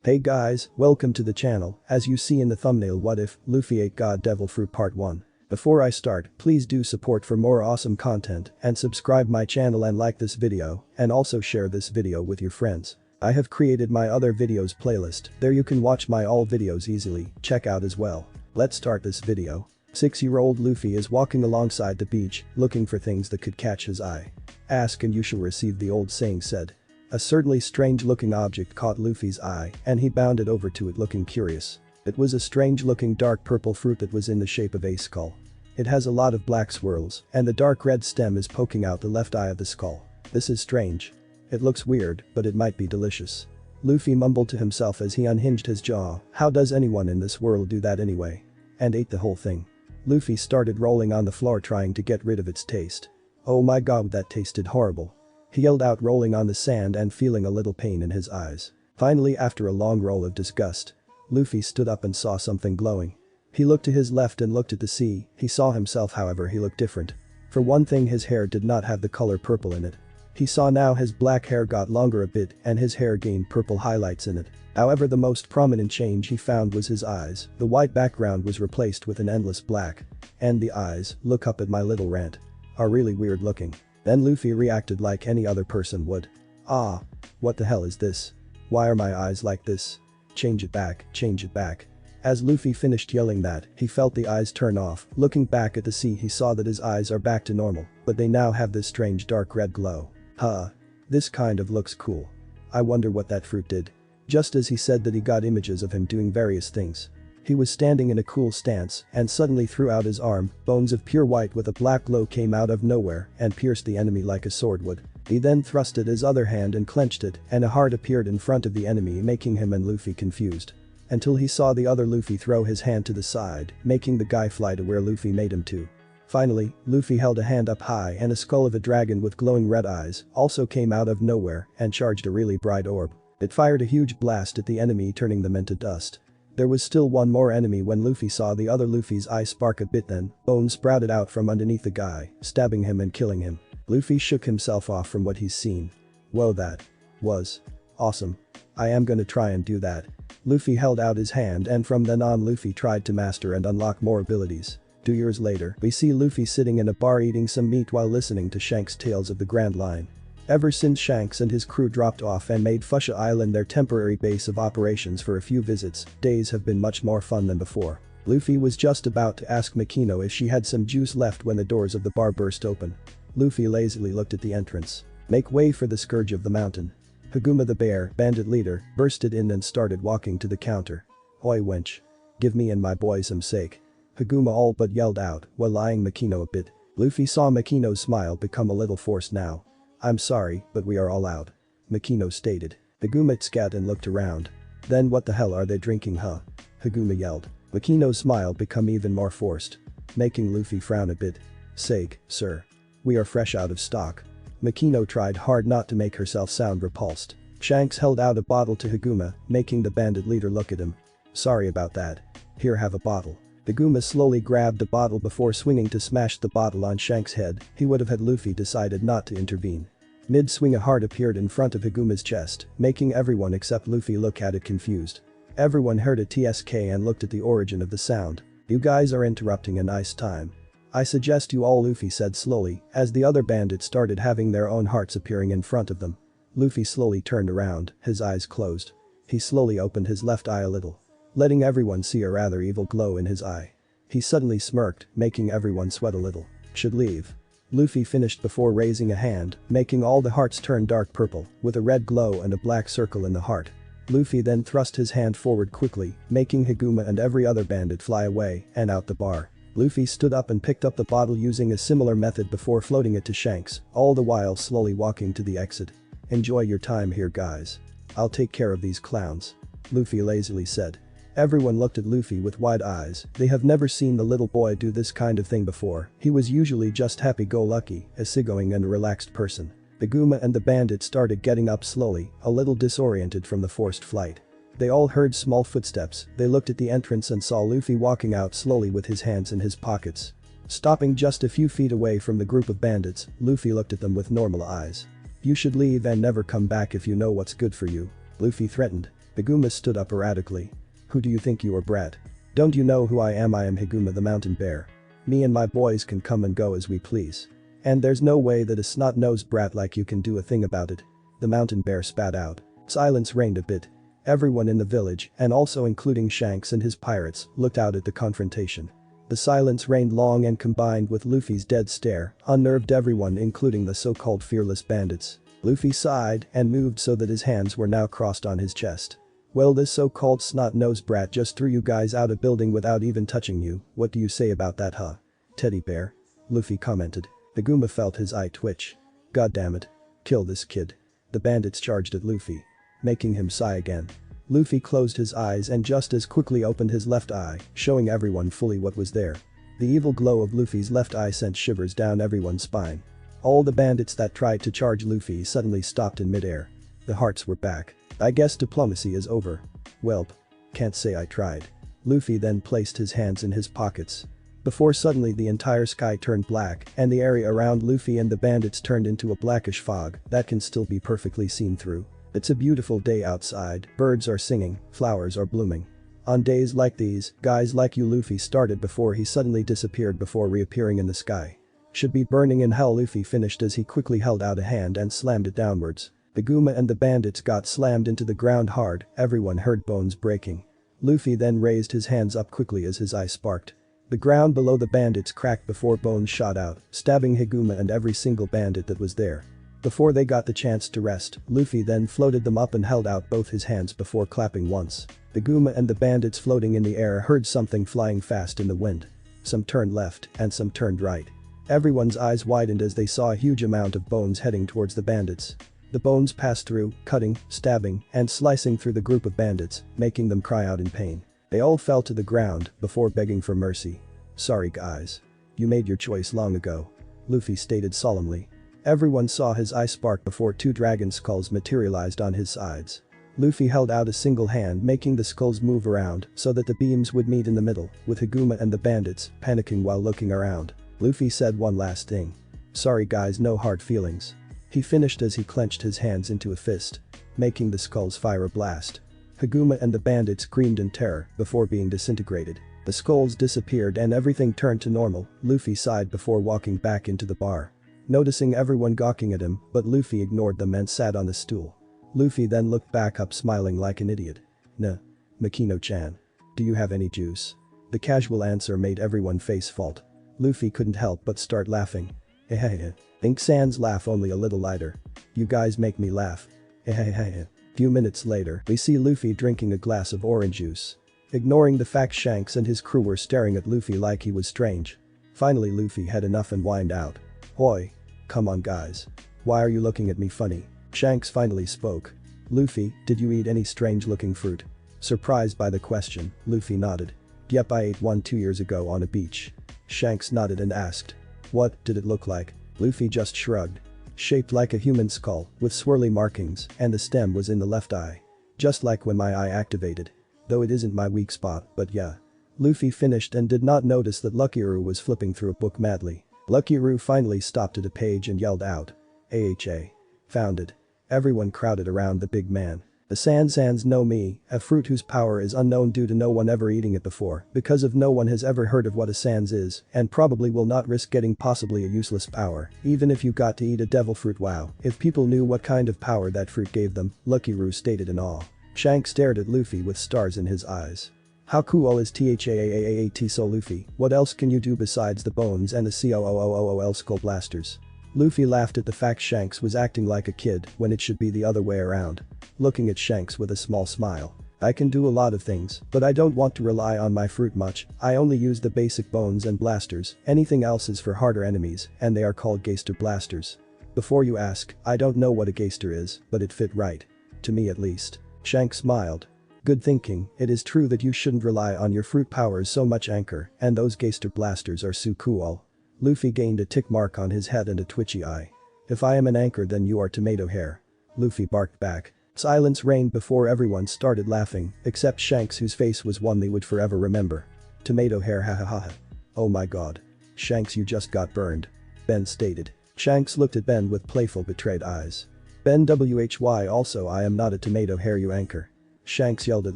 Hey guys, welcome to the channel. As you see in the thumbnail, what if Luffy ate God Devil Fruit Part 1. Before I start, please do support for more awesome content and subscribe my channel and like this video and also share this video with your friends. I have created my other videos playlist, there you can watch my all videos easily, check out as well. Let's start this video. 6-year-old Luffy is walking alongside the beach, looking for things that could catch his eye. Ask and you shall receive, the old saying said. A certainly strange-looking object caught Luffy's eye, and he bounded over to it looking curious. It was a strange-looking dark purple fruit that was in the shape of a skull. It has a lot of black swirls, and the dark red stem is poking out the left eye of the skull. This is strange. It looks weird, but it might be delicious. Luffy mumbled to himself as he unhinged his jaw. How does anyone in this world do that anyway? And ate the whole thing. Luffy started rolling on the floor trying to get rid of its taste. Oh my god, that tasted horrible. He yelled out, rolling on the sand and feeling a little pain in his eyes. Finally, after a long roll of disgust, Luffy stood up and saw something glowing. He looked to his left and looked at the sea. He saw himself, however he looked different. For one thing, his hair did not have the color purple in it. He saw now his black hair got longer a bit and his hair gained purple highlights in it. However, the most prominent change he found was his eyes. The white background was replaced with an endless black. And the eyes, look up at my little rant, are really weird looking. Then Luffy reacted like any other person would. Ah. What the hell is this? Why are my eyes like this? Change it back, change it back. As Luffy finished yelling that, he felt the eyes turn off. Looking back at the sea, he saw that his eyes are back to normal, but they now have this strange dark red glow. Huh. This kind of looks cool. I wonder what that fruit did. Just as he said that, he got images of him doing various things. He was standing in a cool stance and suddenly threw out his arm. Bones of pure white with a black glow came out of nowhere and pierced the enemy like a sword would. He then thrusted his other hand and clenched it, and a heart appeared in front of the enemy, making him and Luffy confused. Until he saw the other Luffy throw his hand to the side, making the guy fly to where Luffy made him to. Finally, Luffy held a hand up high and a skull of a dragon with glowing red eyes also came out of nowhere and charged a really bright orb. It fired a huge blast at the enemy, turning them into dust. There was still one more enemy when Luffy saw the other Luffy's eye spark a bit, then bones sprouted out from underneath the guy, stabbing him and killing him. Luffy shook himself off from what he's seen. Whoa, that was awesome. I am gonna try and do that. Luffy held out his hand, and from then on Luffy tried to master and unlock more abilities. 2 years later, we see Luffy sitting in a bar eating some meat while listening to Shanks' tales of the Grandline. Ever since Shanks and his crew dropped off and made Fuchsia Island their temporary base of operations for a few visits, days have been much more fun than before. Luffy was just about to ask Makino if she had some juice left when the doors of the bar burst open. Luffy lazily looked at the entrance. Make way for the Scourge of the Mountain. Haguma the bear, bandit leader, bursted in and started walking to the counter. Oi wench. Give me and my boy some sake. Haguma all but yelled out while eyeing Makino a bit. Luffy saw Makino's smile become a little forced now. I'm sorry, but we are all out. Makino stated. Haguma scat and looked around. Then what the hell are they drinking, huh? Haguma yelled. Makino's smile become even more forced, making Luffy frown a bit. Sake, sir. We are fresh out of stock. Makino tried hard not to make herself sound repulsed. Shanks held out a bottle to Haguma, making the bandit leader look at him. Sorry about that. Here, have a bottle. Haguma slowly grabbed the bottle before swinging to smash the bottle on Shanks' head. He would have had Luffy decided not to intervene. Mid-swing, a heart appeared in front of Haguma's chest, making everyone except Luffy look at it confused. Everyone heard a TSK and looked at the origin of the sound. You guys are interrupting a nice time. I suggest you all, Luffy said slowly, as the other bandits started having their own hearts appearing in front of them. Luffy slowly turned around, his eyes closed. He slowly opened his left eye a little, letting everyone see a rather evil glow in his eye. He suddenly smirked, making everyone sweat a little. Should leave. Luffy finished before raising a hand, making all the hearts turn dark purple, with a red glow and a black circle in the heart. Luffy then thrust his hand forward quickly, making Haguma and every other bandit fly away and out the bar. Luffy stood up and picked up the bottle using a similar method before floating it to Shanks, all the while slowly walking to the exit. Enjoy your time here, guys. I'll take care of these clowns. Luffy lazily said. Everyone looked at Luffy with wide eyes. They have never seen the little boy do this kind of thing before. He was usually just happy-go-lucky, easygoing and a relaxed person. Haguma and the bandit started getting up slowly, a little disoriented from the forced flight. They all heard small footsteps. They looked at the entrance and saw Luffy walking out slowly with his hands in his pockets. Stopping just a few feet away from the group of bandits, Luffy looked at them with normal eyes. You should leave and never come back if you know what's good for you. Luffy threatened. Higuma stood up erratically. Who do you think you are, brat? Don't you know who I am? I am Higuma the mountain bear. Me and my boys can come and go as we please. And there's no way that a snot-nosed brat like you can do a thing about it. The mountain bear spat out. Silence reigned a bit. Everyone in the village, and also including Shanks and his pirates, looked out at the confrontation. The silence reigned long and combined with Luffy's dead stare, unnerved everyone including the so-called fearless bandits. Luffy sighed and moved so that his hands were now crossed on his chest. Well, this so-called snot-nosed brat just threw you guys out of building without even touching you. What do you say about that, huh? Teddy bear. Luffy commented. Higuma felt his eye twitch. God damn it. Kill this kid. The bandits charged at Luffy, making him sigh again. Luffy closed his eyes and just as quickly opened his left eye, showing everyone fully what was there. The evil glow of Luffy's left eye sent shivers down everyone's spine. All the bandits that tried to charge Luffy suddenly stopped in midair. The hearts were back. I guess diplomacy is over. Welp. Can't say I tried. Luffy then placed his hands in his pockets. Before suddenly the entire sky turned black and the area around Luffy and the bandits turned into a blackish fog that can still be perfectly seen through. It's a beautiful day outside, birds are singing, flowers are blooming. On days like these, guys like you Luffy started before he suddenly disappeared before reappearing in the sky. Should be burning in hell, Luffy finished as he quickly held out a hand and slammed it downwards. Higuma and the bandits got slammed into the ground hard, everyone heard bones breaking. Luffy then raised his hands up quickly as his eye sparked. The ground below the bandits cracked before bones shot out, stabbing Higuma and every single bandit that was there. Before they got the chance to rest, Luffy then floated them up and held out both his hands before clapping once. Higuma and the bandits floating in the air heard something flying fast in the wind. Some turned left and some turned right. Everyone's eyes widened as they saw a huge amount of bones heading towards the bandits. The bones passed through, cutting, stabbing, and slicing through the group of bandits, making them cry out in pain. They all fell to the ground before begging for mercy. Sorry guys. You made your choice long ago. Luffy stated solemnly. Everyone saw his eye spark before two dragon skulls materialized on his sides. Luffy held out a single hand making the skulls move around so that the beams would meet in the middle, with Higuma and the bandits panicking while looking around. Luffy said one last thing. Sorry guys, no hard feelings. He finished as he clenched his hands into a fist, making the skulls fire a blast. Higuma and the bandits screamed in terror before being disintegrated. The skulls disappeared and everything turned to normal. Luffy sighed before walking back into the bar. Noticing everyone gawking at him, but Luffy ignored them and sat on the stool. Luffy then looked back up smiling like an idiot. Nah. Makino-chan. Do you have any juice? The casual answer made everyone face fault. Luffy couldn't help but start laughing. Hehehe. Ink Sans laugh only a little lighter. You guys make me laugh. Hehehe. Few minutes later, we see Luffy drinking a glass of orange juice. Ignoring the fact Shanks and his crew were staring at Luffy like he was strange. Finally Luffy had enough and whined out. Hoi. Come on guys. Why are you looking at me funny? Shanks finally spoke. Luffy, did you eat any strange looking fruit? Surprised by the question, Luffy nodded. Yep, I ate one 2 years ago on a beach. Shanks nodded and asked. What did it look like? Luffy just shrugged. Shaped like a human skull, with swirly markings, and the stem was in the left eye. Just like when my eye activated. Though it isn't my weak spot, but yeah. Luffy finished and did not notice that Luckyru was flipping through a book madly. Luckyru finally stopped at a page and yelled out. AHA. Found it. Everyone crowded around the big man. The Sans know me, a fruit whose power is unknown due to no one ever eating it before, because of no one has ever heard of what a Sans is, and probably will not risk getting possibly a useless power, even if you got to eat a devil fruit. Wow, if people knew what kind of power that fruit gave them, Luckyru stated in awe. Shanks stared at Luffy with stars in his eyes. How cool is THAAAAT so Luffy, what else can you do besides the bones and the COOOOOL skull blasters? Luffy laughed at the fact Shanks was acting like a kid when it should be the other way around. Looking at Shanks with a small smile. I can do a lot of things, but I don't want to rely on my fruit much. I only use the basic bones and blasters, anything else is for harder enemies, and they are called Geister blasters. Before you ask, I don't know what a Geister is, but it fit right. To me at least. Shanks smiled. Good thinking, it is true that you shouldn't rely on your fruit powers so much Anchor, and those Geister blasters are so cool. Luffy gained a tick mark on his head and a twitchy eye. If I am an anchor then you are tomato hair. Luffy barked back. Silence reigned before everyone started laughing, except Shanks whose face was one they would forever remember. Tomato hair, ha ha ha ha. Oh my god. Shanks, you just got burned. Ben stated. Shanks looked at Ben with playful betrayed eyes. Ben why also I am not a tomato hair you anchor. Shanks yelled at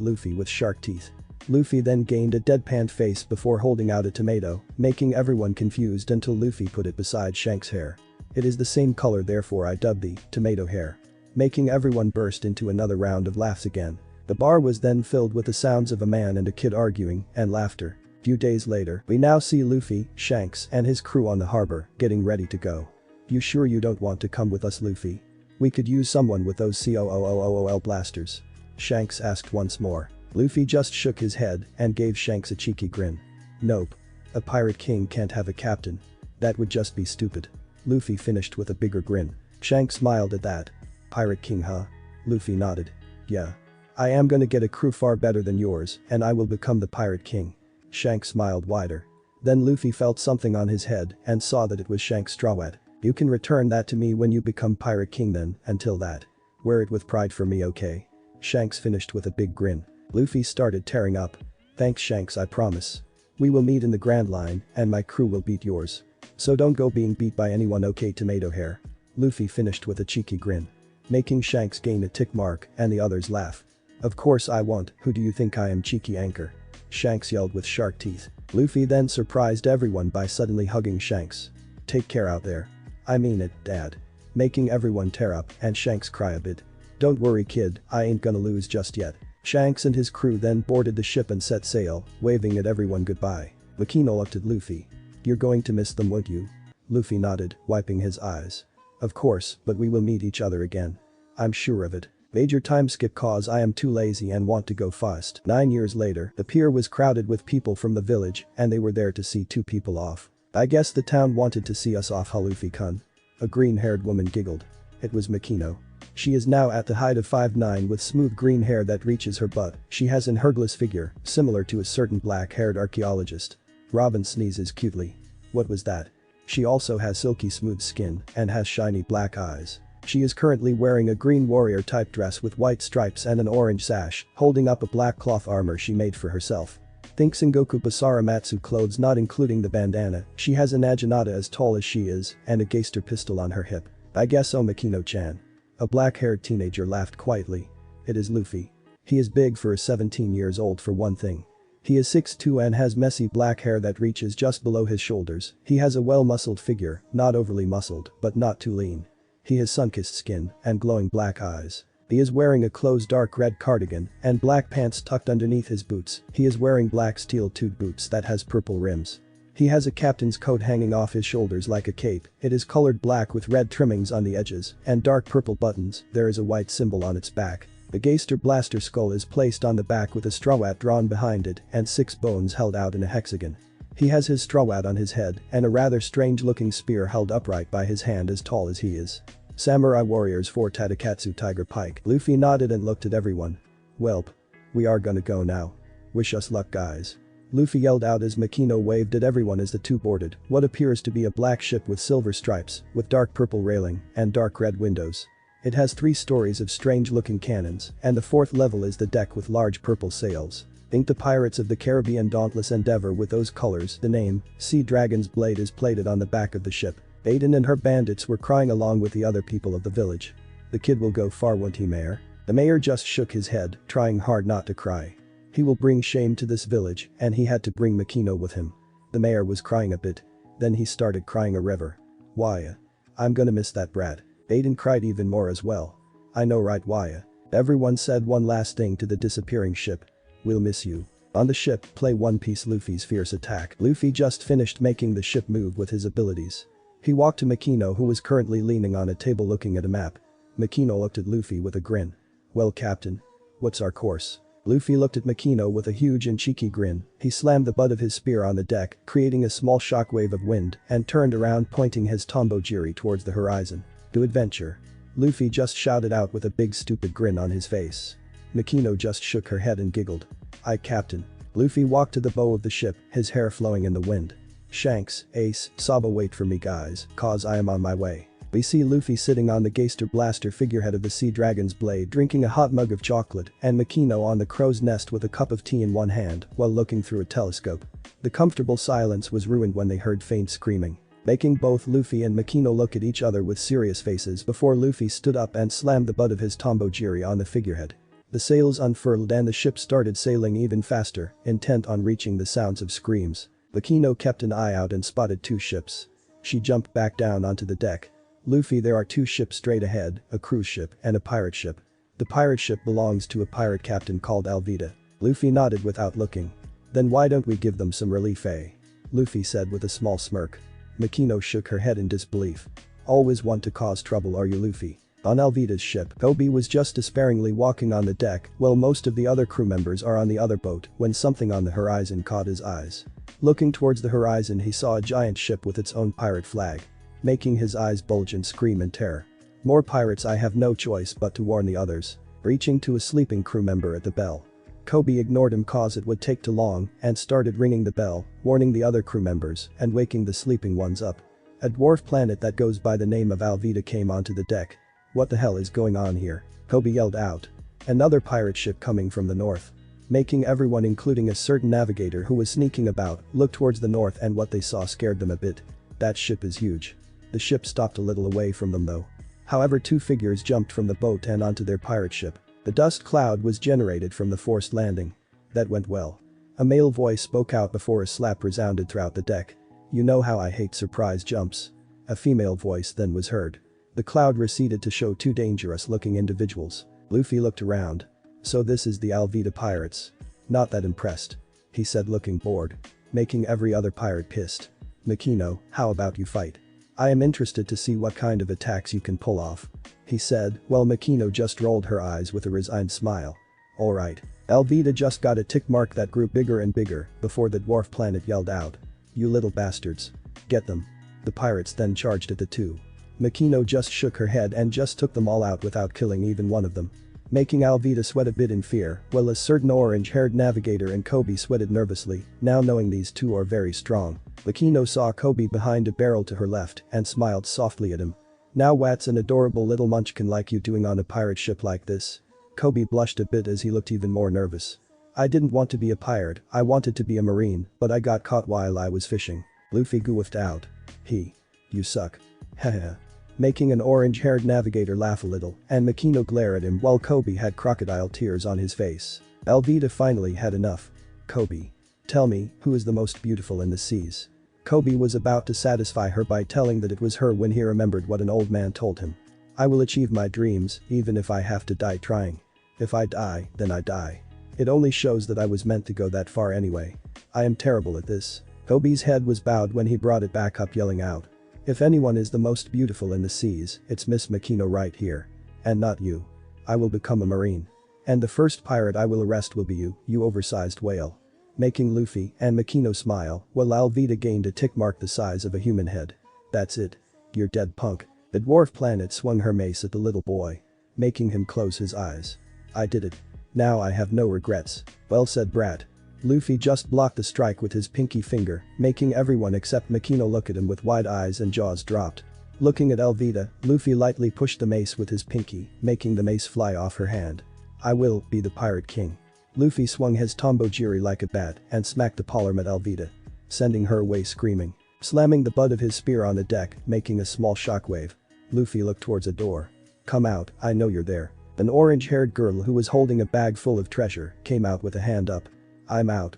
Luffy with shark teeth. Luffy then gained a deadpan face before holding out a tomato, making everyone confused until Luffy put it beside Shanks' hair. It is the same color, therefore I dub thee tomato hair. Making everyone burst into another round of laughs again. The bar was then filled with the sounds of a man and a kid arguing and laughter. Few days later, we now see Luffy, Shanks and his crew on the harbor, getting ready to go. You sure you don't want to come with us, Luffy? We could use someone with those COOOOOL blasters. Shanks asked once more. Luffy just shook his head and gave Shanks a cheeky grin. Nope. A pirate king can't have a captain. That would just be stupid. Luffy finished with a bigger grin. Shanks smiled at that. Pirate king, huh? Luffy nodded. Yeah. I am gonna get a crew far better than yours and I will become the pirate king. Shanks smiled wider. Then Luffy felt something on his head and saw that it was Shanks' straw hat. You can return that to me when you become pirate king then, until that. Wear it with pride for me, okay? Shanks finished with a big grin. Luffy started tearing up. Thanks Shanks, I promise. We will meet in the Grandline and my crew will beat yours. So don't go being beat by anyone, okay, tomato hair. Luffy finished with a cheeky grin. Making Shanks gain a tick mark and the others laugh. Of course I won't, who do you think I am, cheeky anchor? Shanks yelled with shark teeth. Luffy then surprised everyone by suddenly hugging Shanks. Take care out there. I mean it, Dad. Making everyone tear up and Shanks cry a bit. Don't worry kid, I ain't gonna lose just yet. Shanks and his crew then boarded the ship and set sail, waving at everyone goodbye. Makino looked at Luffy. You're going to miss them, won't you? Luffy nodded, wiping his eyes. Of course, but we will meet each other again. I'm sure of it. Major time skip cause I am too lazy and want to go fast. 9 years later, the pier was crowded with people from the village and they were there to see two people off. I guess the town wanted to see us off, huh, Luffy-kun? A green-haired woman giggled. It was Makino. She is now at the height of 5'9" with smooth green hair that reaches her butt. She has an hergless figure, similar to a certain black-haired archaeologist. Robin sneezes cutely. What was that? She also has silky smooth skin and has shiny black eyes. She is currently wearing a green warrior type dress with white stripes and an orange sash, holding up a black cloth armor she made for herself. Think Sengoku Basaramatsu clothes not including the bandana. She has a naginata as tall as she is and a geister pistol on her hip. I guess so, Makino-chan. A black-haired teenager laughed quietly. It is Luffy. He is big for a 17 years old for one thing. He is 6'2" and has messy black hair that reaches just below his shoulders. He has a well-muscled figure, not overly muscled, but not too lean. He has sun-kissed skin and glowing black eyes. He is wearing a closed dark red cardigan and black pants tucked underneath his boots. He is wearing black steel-toed boots that has purple rims. He has a captain's coat hanging off his shoulders like a cape. It is colored black with red trimmings on the edges and dark purple buttons. There is a white symbol on its back. The Geister Blaster skull is placed on the back with a straw hat drawn behind it and 6 bones held out in a hexagon. He has his straw hat on his head and a rather strange-looking spear held upright by his hand as tall as he is. Samurai warriors for Tadakatsu Tiger Pike. Luffy nodded and looked at everyone. Welp. We are gonna go now. Wish us luck, guys. Luffy yelled out as Makino waved at everyone as the two boarded what appears to be a black ship with silver stripes, with dark purple railing and dark red windows. It has 3 stories of strange-looking cannons, and the 4th level is the deck with large purple sails. Think the Pirates of the Caribbean Dauntless Endeavor with those colors. The name, Sea Dragon's Blade, is plated on the back of the ship. Aiden and her bandits were crying along with the other people of the village. The kid will go far, won't he, Mayor? The mayor just shook his head, trying hard not to cry. He will bring shame to this village, and he had to bring Makino with him. The mayor was crying a bit. Then he started crying a river. Why? I'm gonna miss that brat. Aiden cried even more as well. I know, right, why? Everyone said one last thing to the disappearing ship. We'll miss you. On the ship, play One Piece Luffy's fierce attack. Luffy just finished making the ship move with his abilities. He walked to Makino, who was currently leaning on a table looking at a map. Makino looked at Luffy with a grin. Well, Captain. What's our course? Luffy looked at Makino with a huge and cheeky grin. He slammed the butt of his spear on the deck, creating a small shockwave of wind, and turned around pointing his Tombojiri towards the horizon. To adventure. Luffy just shouted out with a big stupid grin on his face. Makino just shook her head and giggled. Aye, Captain. Luffy walked to the bow of the ship, his hair flowing in the wind. Shanks, Ace, Sabo, wait for me, guys, cause I am on my way. We see Luffy sitting on the Geister Blaster figurehead of the Sea Dragon's Blade drinking a hot mug of chocolate and Makino on the crow's nest with a cup of tea in one hand while looking through a telescope. The comfortable silence was ruined when they heard faint screaming, making both Luffy and Makino look at each other with serious faces before Luffy stood up and slammed the butt of his Tombojiri on the figurehead. The sails unfurled and the ship started sailing even faster, intent on reaching the sounds of screams. Makino kept an eye out and spotted two ships. She jumped back down onto the deck. Luffy, there are two ships straight ahead, a cruise ship and a pirate ship. The pirate ship belongs to a pirate captain called Alvida. Luffy nodded without looking. Then why don't we give them some relief, eh? Luffy said with a small smirk. Makino shook her head in disbelief. Always want to cause trouble, are you, Luffy? On Alvida's ship, Kobe was just despairingly walking on the deck while most of the other crew members are on the other boat when something on the horizon caught his eyes. Looking towards the horizon, he saw a giant ship with its own pirate flag, making his eyes bulge and scream in terror. More pirates, I have no choice but to warn the others. Reaching to a sleeping crew member at the bell. Kobe ignored him cause it would take too long and started ringing the bell, warning the other crew members and waking the sleeping ones up. A dwarf planet that goes by the name of Alvida came onto the deck. What the hell is going on here? Kobe yelled out. Another pirate ship coming from the north. Making everyone, including a certain navigator who was sneaking about, look towards the north, and what they saw scared them a bit. That ship is huge. The ship stopped a little away from them though. However, two figures jumped from the boat and onto their pirate ship. The dust cloud was generated from the forced landing. That went well. A male voice spoke out before a slap resounded throughout the deck. You know how I hate surprise jumps. A female voice then was heard. The cloud receded to show two dangerous-looking individuals. Luffy looked around. So this is the Alvida pirates. Not that impressed. He said, looking bored. Making every other pirate pissed. Makino, how about you fight? I am interested to see what kind of attacks you can pull off. He said, while Makino just rolled her eyes with a resigned smile. Alright. Alvida just got a tick mark that grew bigger and bigger before the dwarf planet yelled out. You little bastards. Get them. The pirates then charged at the two. Makino just shook her head and just took them all out without killing even one of them. Making Alvida sweat a bit in fear, while a certain orange-haired navigator and Kobe sweated nervously, now knowing these two are very strong. Makino saw Kobe behind a barrel to her left and smiled softly at him. Now what's an adorable little munchkin like you doing on a pirate ship like this? Kobe blushed a bit as he looked even more nervous. I didn't want to be a pirate, I wanted to be a marine, but I got caught while I was fishing. Luffy goofed out. You suck. Haha. Making an orange-haired navigator laugh a little, and Makino glare at him while Kobe had crocodile tears on his face. Alvida finally had enough. Kobe. Tell me, who is the most beautiful in the seas? Kobe was about to satisfy her by telling that it was her when he remembered what an old man told him. I will achieve my dreams, even if I have to die trying. If I die, then I die. It only shows that I was meant to go that far anyway. I am terrible at this. Kobe's head was bowed when he brought it back up, yelling out. If anyone is the most beautiful in the seas, it's Miss Makino right here. And not you. I will become a marine. And the first pirate I will arrest will be you, you oversized whale. Making Luffy and Makino smile, while Alvida gained a tick mark the size of a human head. That's it. You're dead, punk. The dwarf planet swung her mace at the little boy, making him close his eyes. I did it. Now I have no regrets. Well said, brat. Luffy just blocked the strike with his pinky finger, making everyone except Makino look at him with wide eyes and jaws dropped. Looking at Alvida, Luffy lightly pushed the mace with his pinky, making the mace fly off her hand. I will be the pirate king. Luffy swung his tombojiri like a bat and smacked the palm at Alvida, sending her away screaming, slamming the butt of his spear on the deck, making a small shockwave. Luffy looked towards a door. Come out, I know you're there. An orange-haired girl who was holding a bag full of treasure came out with a hand up. I'm out.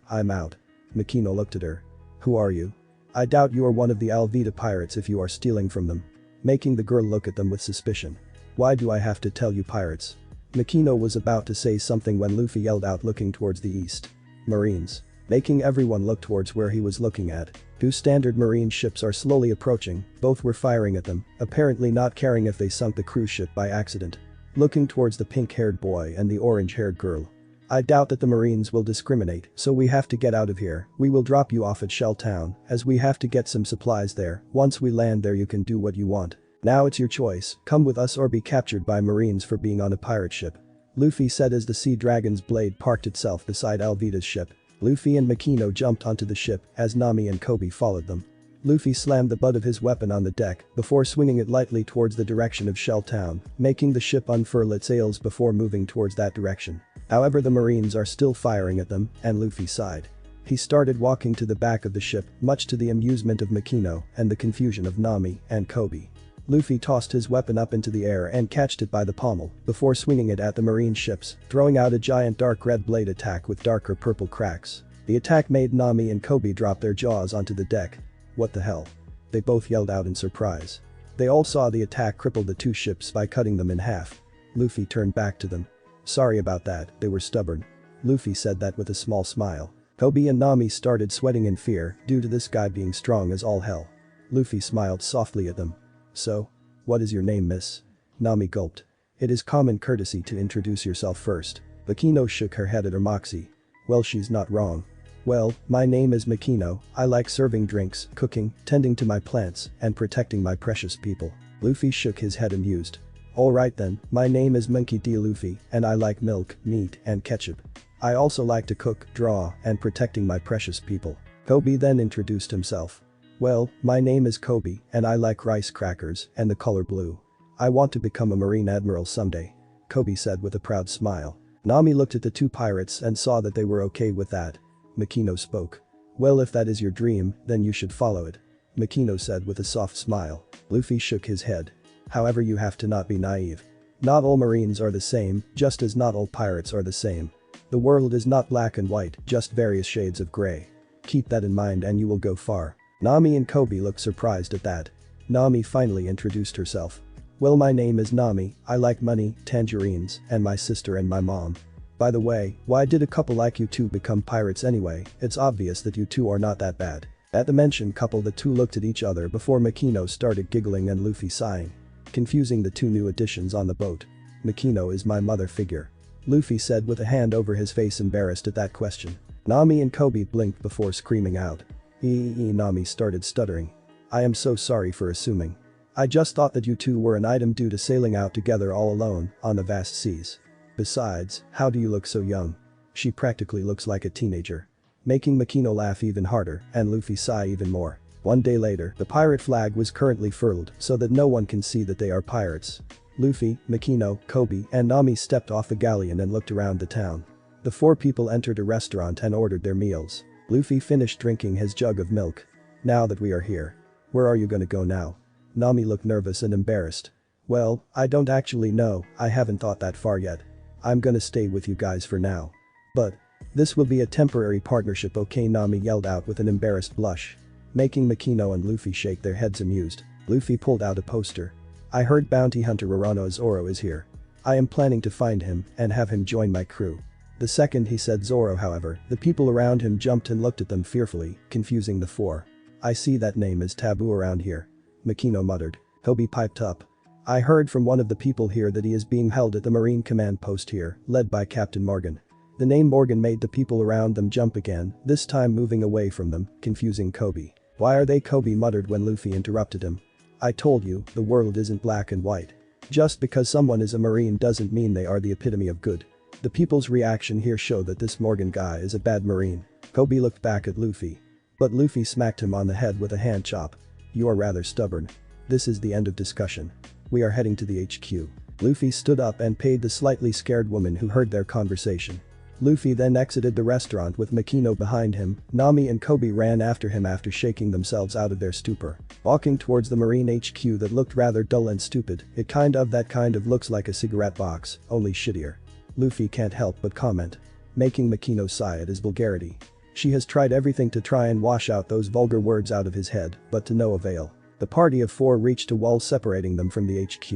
Makino looked at her. Who are you? I doubt you are one of the Alvida pirates if you are stealing from them. Making the girl look at them with suspicion. Why do I have to tell you, pirates? Makino was about to say something when Luffy yelled out, looking towards the east. Marines. Making everyone look towards where he was looking at. Two standard marine ships are slowly approaching, both were firing at them, apparently not caring if they sunk the cruise ship by accident. Looking towards the pink-haired boy and the orange-haired girl. I doubt that the Marines will discriminate, so we have to get out of here. We will drop you off at Shell Town, as we have to get some supplies there. Once we land there you can do what you want. Now it's your choice, come with us or be captured by Marines for being on a pirate ship. Luffy said as the Sea Dragon's blade parked itself beside Alvida's ship. Luffy and Makino jumped onto the ship as Nami and Kobe followed them. Luffy slammed the butt of his weapon on the deck before swinging it lightly towards the direction of Shell Town, making the ship unfurl its sails before moving towards that direction. However, the Marines are still firing at them, and Luffy sighed. He started walking to the back of the ship, much to the amusement of Makino and the confusion of Nami and Kobe. Luffy tossed his weapon up into the air and catched it by the pommel before swinging it at the marine ships, throwing out a giant dark red blade attack with darker purple cracks. The attack made Nami and Kobe drop their jaws onto the deck. What the hell? They both yelled out in surprise. They all saw the attack cripple the two ships by cutting them in half. Luffy turned back to them. Sorry about that, they were stubborn. Luffy said that with a small smile. Kobe and Nami started sweating in fear due to this guy being strong as all hell. Luffy smiled softly at them. So? What is your name, miss? Nami gulped. It is common courtesy to introduce yourself first. Makino shook her head at her moxie. Well, she's not wrong. Well, my name is Makino, I like serving drinks, cooking, tending to my plants, and protecting my precious people. Luffy shook his head amused. Alright then, my name is Monkey D. Luffy, and I like milk, meat, and ketchup. I also like to cook, draw, and protecting my precious people. Kobe then introduced himself. Well, my name is Kobe, and I like rice crackers and the color blue. I want to become a marine admiral someday. Kobe said with a proud smile. Nami looked at the two pirates and saw that they were okay with that. Makino spoke. Well, if that is your dream, then you should follow it. Makino said with a soft smile. Luffy shook his head. However, you have to not be naive. Not all marines are the same, just as not all pirates are the same. The world is not black and white, just various shades of gray. Keep that in mind and you will go far. Nami and Kobe looked surprised at that. Nami finally introduced herself. Well, my name is Nami, I like money, tangerines, and my sister and my mom. By the way, why did a couple like you two become pirates anyway? It's obvious that you two are not that bad. At the mentioned couple, the two looked at each other before Makino started giggling and Luffy sighing. Confusing the two new additions on the boat. Makino is my mother figure. Luffy said with a hand over his face, embarrassed at that question. Nami and Kobe blinked before screaming out. Nami started stuttering. I am so sorry for assuming. I just thought that you two were an item due to sailing out together all alone on the vast seas. Besides, how do you look so young? She practically looks like a teenager. Making Makino laugh even harder and Luffy sigh even more. One day later, the pirate flag was currently furled so that no one can see that they are pirates. Luffy, Makino, Kobe, and Nami stepped off the galleon and looked around the town. The four people entered a restaurant and ordered their meals. Luffy finished drinking his jug of milk. Now that we are here, where are you gonna go now? Nami looked nervous and embarrassed. Well, I don't actually know, I haven't thought that far yet. I'm gonna stay with you guys for now. But this will be a temporary partnership, okay? Nami yelled out with an embarrassed blush. Making Makino and Luffy shake their heads amused. Luffy pulled out a poster. I heard bounty hunter Urano Zoro is here. I am planning to find him and have him join my crew. The second he said Zoro, however, the people around him jumped and looked at them fearfully, confusing the four. I see that name is taboo around here. Makino muttered. Kobe piped up. I heard from one of the people here that he is being held at the Marine Command Post here, led by Captain Morgan. The name Morgan made the people around them jump again, this time moving away from them, confusing Kobe. Why are they? Kobe muttered when Luffy interrupted him. I told you, the world isn't black and white. Just because someone is a Marine doesn't mean they are the epitome of good. The people's reaction here show that this Morgan guy is a bad Marine. Kobe looked back at Luffy. But Luffy smacked him on the head with a hand chop. You are rather stubborn. This is the end of discussion. We are heading to the HQ. Luffy stood up and paid the slightly scared woman who heard their conversation. Luffy then exited the restaurant with Makino behind him. Nami and Kobe ran after him after shaking themselves out of their stupor. Walking towards the Marine HQ that looked rather dull and stupid, that kind of looks like a cigarette box, only shittier. Luffy can't help but comment. Making Makino sigh at his vulgarity. She has tried everything to try and wash out those vulgar words out of his head, but to no avail. The party of four reached a wall separating them from the HQ.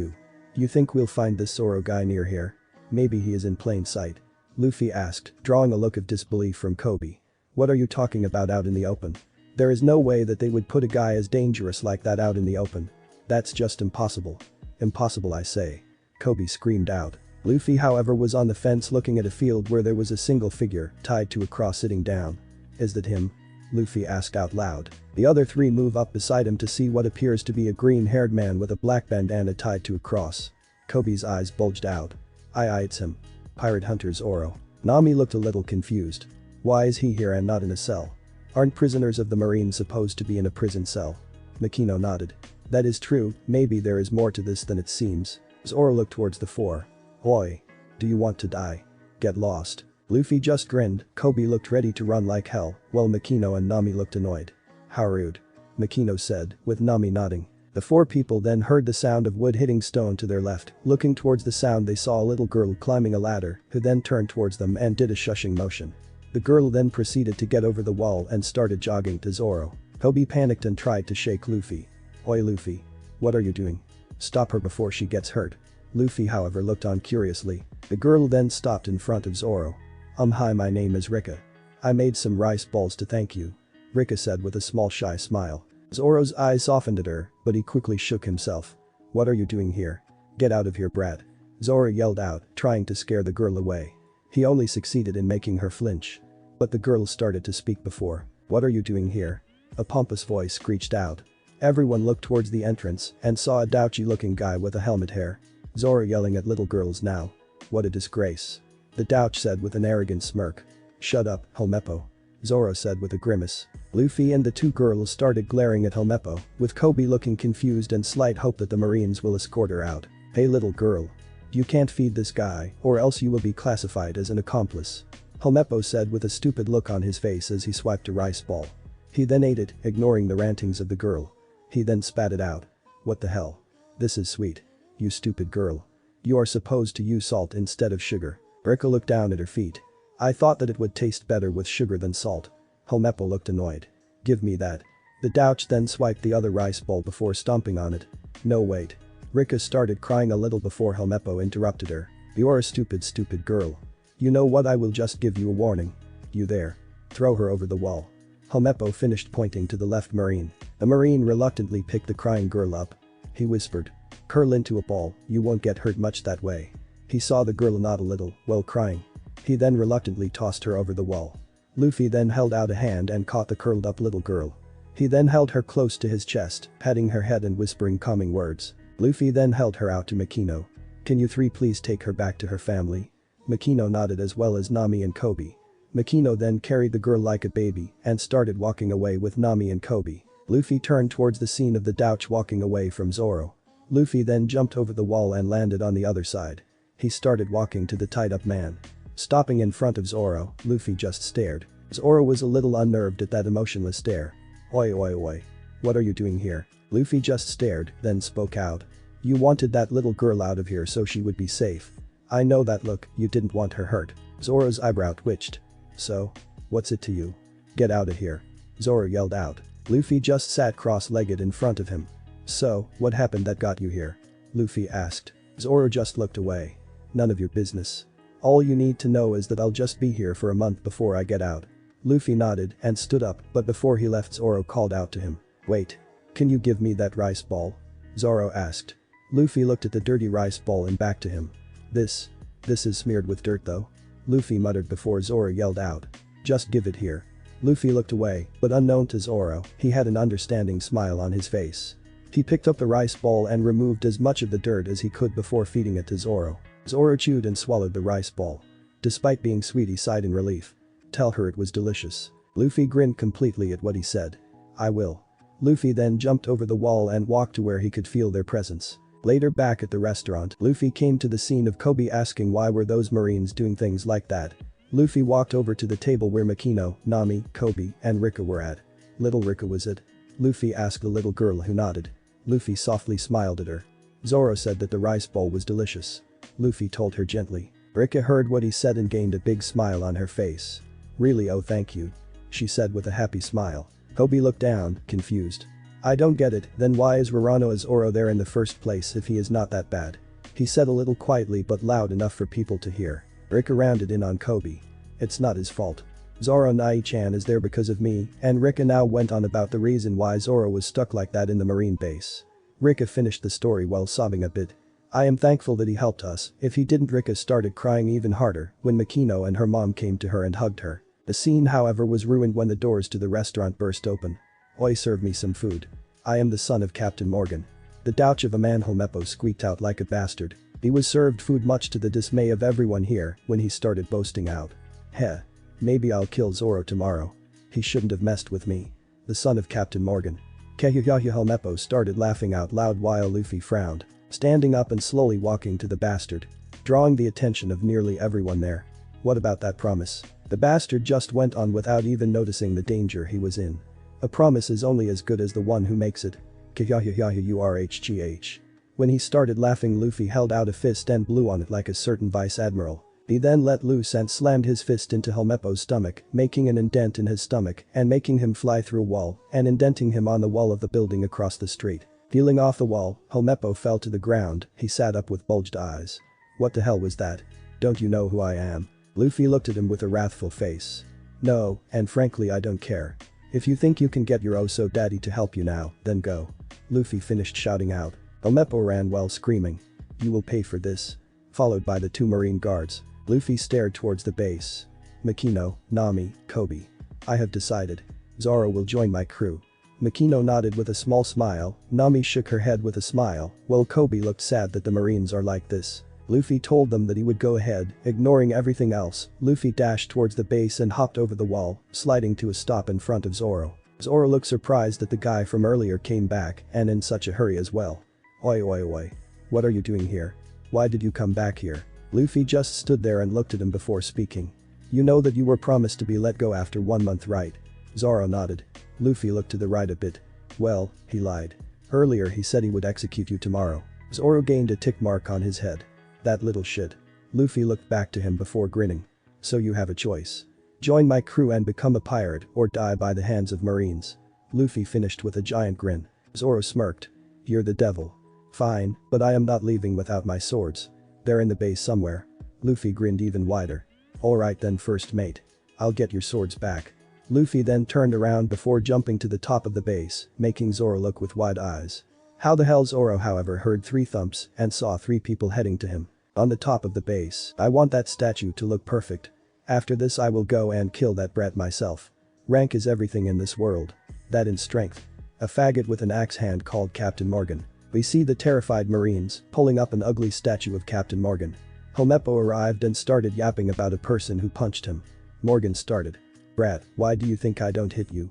You think we'll find this Zoro guy near here? Maybe he is in plain sight. Luffy asked, drawing a look of disbelief from Kobe. What are you talking about out in the open? There is no way that they would put a guy as dangerous like that out in the open. That's just impossible. Impossible, I say. Kobe screamed out. Luffy, however, was on the fence looking at a field where there was a single figure tied to a cross sitting down. Is that him? Luffy asked out loud. The other three move up beside him to see what appears to be a green-haired man with a black bandana tied to a cross. Kobe's eyes bulged out. Aye, it's him. Pirate Hunter Zoro. Nami looked a little confused. Why is he here and not in a cell? Aren't prisoners of the Marine supposed to be in a prison cell? Makino nodded. That is true, maybe there is more to this than it seems. Zoro looked towards the four. Oi. Do you want to die? Get lost. Luffy just grinned. Kobe looked ready to run like hell, while Makino and Nami looked annoyed. How rude. Makino said, with Nami nodding. The four people then heard the sound of wood hitting stone to their left. Looking towards the sound, they saw a little girl climbing a ladder, who then turned towards them and did a shushing motion. The girl then proceeded to get over the wall and started jogging to Zoro. Kobe panicked and tried to shake Luffy. "Oi Luffy. What are you doing? Stop her before she gets hurt." Luffy however looked on curiously. The girl then stopped in front of Zoro. Hi, my name is Rika. I made some rice balls to thank you," Rika said with a small shy smile. Zoro's eyes softened at her, but he quickly shook himself. "What are you doing here? Get out of here, brat," Zoro yelled out, trying to scare the girl away. He only succeeded in making her flinch. But the girl started to speak before. "What are you doing here?" a pompous voice screeched out. Everyone looked towards the entrance and saw a douchy-looking guy with a helmet hair. Zoro yelling at little girls now. "What a disgrace," the douch said with an arrogant smirk. "Shut up, Helmeppo," Zoro said with a grimace. Luffy and the two girls started glaring at Helmeppo, with Kobe looking confused and slight hope that the Marines will escort her out. "Hey little girl. You can't feed this guy, or else you will be classified as an accomplice," Helmeppo said with a stupid look on his face as he swiped a rice ball. He then ate it, ignoring the rantings of the girl. He then spat it out. "What the hell? This is sweet. You stupid girl. You are supposed to use salt instead of sugar." Rika looked down at her feet. "I thought that it would taste better with sugar than salt." Helmeppo looked annoyed. "Give me that." The douch then swiped the other rice bowl before stomping on it. "No wait." Rika started crying a little before Helmeppo interrupted her. "You're a stupid girl. You know what, I will just give you a warning. You there. Throw her over the wall." Helmeppo finished pointing to the left Marine. The Marine reluctantly picked the crying girl up. He whispered. "Curl into a ball, you won't get hurt much that way." He saw the girl nod a little while crying. He then reluctantly tossed her over the wall. Luffy then held out a hand and caught the curled up little girl. He then held her close to his chest, patting her head and whispering calming words. Luffy then held her out to Makino. "Can you three please take her back to her family?" Makino nodded, as well as Nami and Kobe. Makino then carried the girl like a baby and started walking away with Nami and Kobe. Luffy turned towards the scene of the douch walking away from Zoro. Luffy then jumped over the wall and landed on the other side. He started walking to the tied up man. Stopping in front of Zoro, Luffy just stared. Zoro was a little unnerved at that emotionless stare. "Oi oi oi. What are you doing here?" Luffy just stared, then spoke out. "You wanted that little girl out of here so she would be safe. I know that look, you didn't want her hurt." Zoro's eyebrow twitched. "So? What's it to you? Get out of here," Zoro yelled out. Luffy just sat cross-legged in front of him. "So, what happened that got you here?" Luffy asked. Zoro just looked away. "None of your business. All you need to know is that I'll just be here for a month before I get out." Luffy nodded and stood up, but before he left, Zoro called out to him. "Wait. Can you give me that rice ball?" Zoro asked. Luffy looked at the dirty rice ball and back to him. This is smeared with dirt though," Luffy muttered before Zoro yelled out. "Just give it here." Luffy looked away, but unknown to Zoro, he had an understanding smile on his face. He picked up the rice ball and removed as much of the dirt as he could before feeding it to Zoro. Zoro chewed and swallowed the rice ball. Despite being sweet, he sighed in relief. "Tell her it was delicious." Luffy grinned completely at what he said. "I will." Luffy then jumped over the wall and walked to where he could feel their presence. Later, back at the restaurant, Luffy came to the scene of Kobe asking why were those Marines doing things like that. Luffy walked over to the table where Makino, Nami, Kobe, and Rika were at. "Little Rika was it?" Luffy asked the little girl, who nodded. Luffy softly smiled at her. Zoro said that the rice bowl was delicious. Luffy told her gently. Rika heard what he said and gained a big smile on her face. "Really? Oh, thank you," she said with a happy smile. Kobe looked down, confused. "I don't get it, then why is Roronoa Zoro there in the first place if he is not that bad?" he said a little quietly but loud enough for people to hear. Rika rounded in on Kobe. "It's not his fault. Zoro Nai-chan is there because of me," and Rika now went on about the reason why Zoro was stuck like that in the Marine base. Rika finished the story while sobbing a bit. "I am thankful that he helped us. If he didn't." Rika started crying even harder when Makino and her mom came to her and hugged her. The scene, however, was ruined when the doors to the restaurant burst open. "Oi, serve me some food. I am the son of Captain Morgan." The douch of a man, Helmeppo squeaked out like a bastard. He was served food much to the dismay of everyone here when he started boasting out. "Heh. Maybe I'll kill Zoro tomorrow. He shouldn't have messed with me. The son of Captain Morgan." Kehuyahu Helmeppo started laughing out loud while Luffy frowned, standing up and slowly walking to the bastard, drawing the attention of nearly everyone there. "What about that promise?" The bastard just went on without even noticing the danger he was in. "A promise is only as good as the one who makes it. Khkhkhurghh. When he started laughing, Luffy held out a fist and blew on it like a certain vice admiral. He then let loose and slammed his fist into Helmeppo's stomach, making an indent in his stomach and making him fly through a wall and indenting him on the wall of the building across the street. Peeling off the wall, Helmeppo fell to the ground. He sat up with bulged eyes. What the hell was that? Don't you know who I am? Luffy looked at him with a wrathful face. No, and frankly I don't care. If you think you can get your oh-so-daddy to help you now, then go. Luffy finished shouting out. Helmeppo ran while screaming. You will pay for this. Followed by the two marine guards. Luffy stared towards the base. Makino, Nami, Kobe. I have decided. Zoro will join my crew. Makino nodded with a small smile, Nami shook her head with a smile, while Kobe looked sad that the marines are like this. Luffy told them that he would go ahead, ignoring everything else. Luffy dashed towards the base and hopped over the wall, sliding to a stop in front of Zoro. Zoro looked surprised that the guy from earlier came back and in such a hurry as well. Oi oi oi. What are you doing here? Why did you come back here? Luffy just stood there and looked at him before speaking. You know that you were promised to be let go after 1 month, right? Zoro nodded. Luffy looked to the right a bit. Well, he lied. Earlier he said he would execute you tomorrow. Zoro gained a tick mark on his head. That little shit. Luffy looked back to him before grinning. So you have a choice. Join my crew and become a pirate or die by the hands of marines. Luffy finished with a giant grin. Zoro smirked. You're the devil. Fine, but I am not leaving without my swords. They're in the base somewhere. Luffy grinned even wider. Alright then, first mate. I'll get your swords back. Luffy then turned around before jumping to the top of the base, making Zoro look with wide eyes. How the hell? Zoro however heard 3 thumps and saw 3 people heading to him. On the top of the base, I want that statue to look perfect. After this I will go and kill that brat myself. Rank is everything in this world. That in strength. A faggot with an axe hand called Captain Morgan. We see the terrified marines pulling up an ugly statue of Captain Morgan. Helmeppo arrived and started yapping about a person who punched him. Morgan started. Brat, why do you think I don't hit you?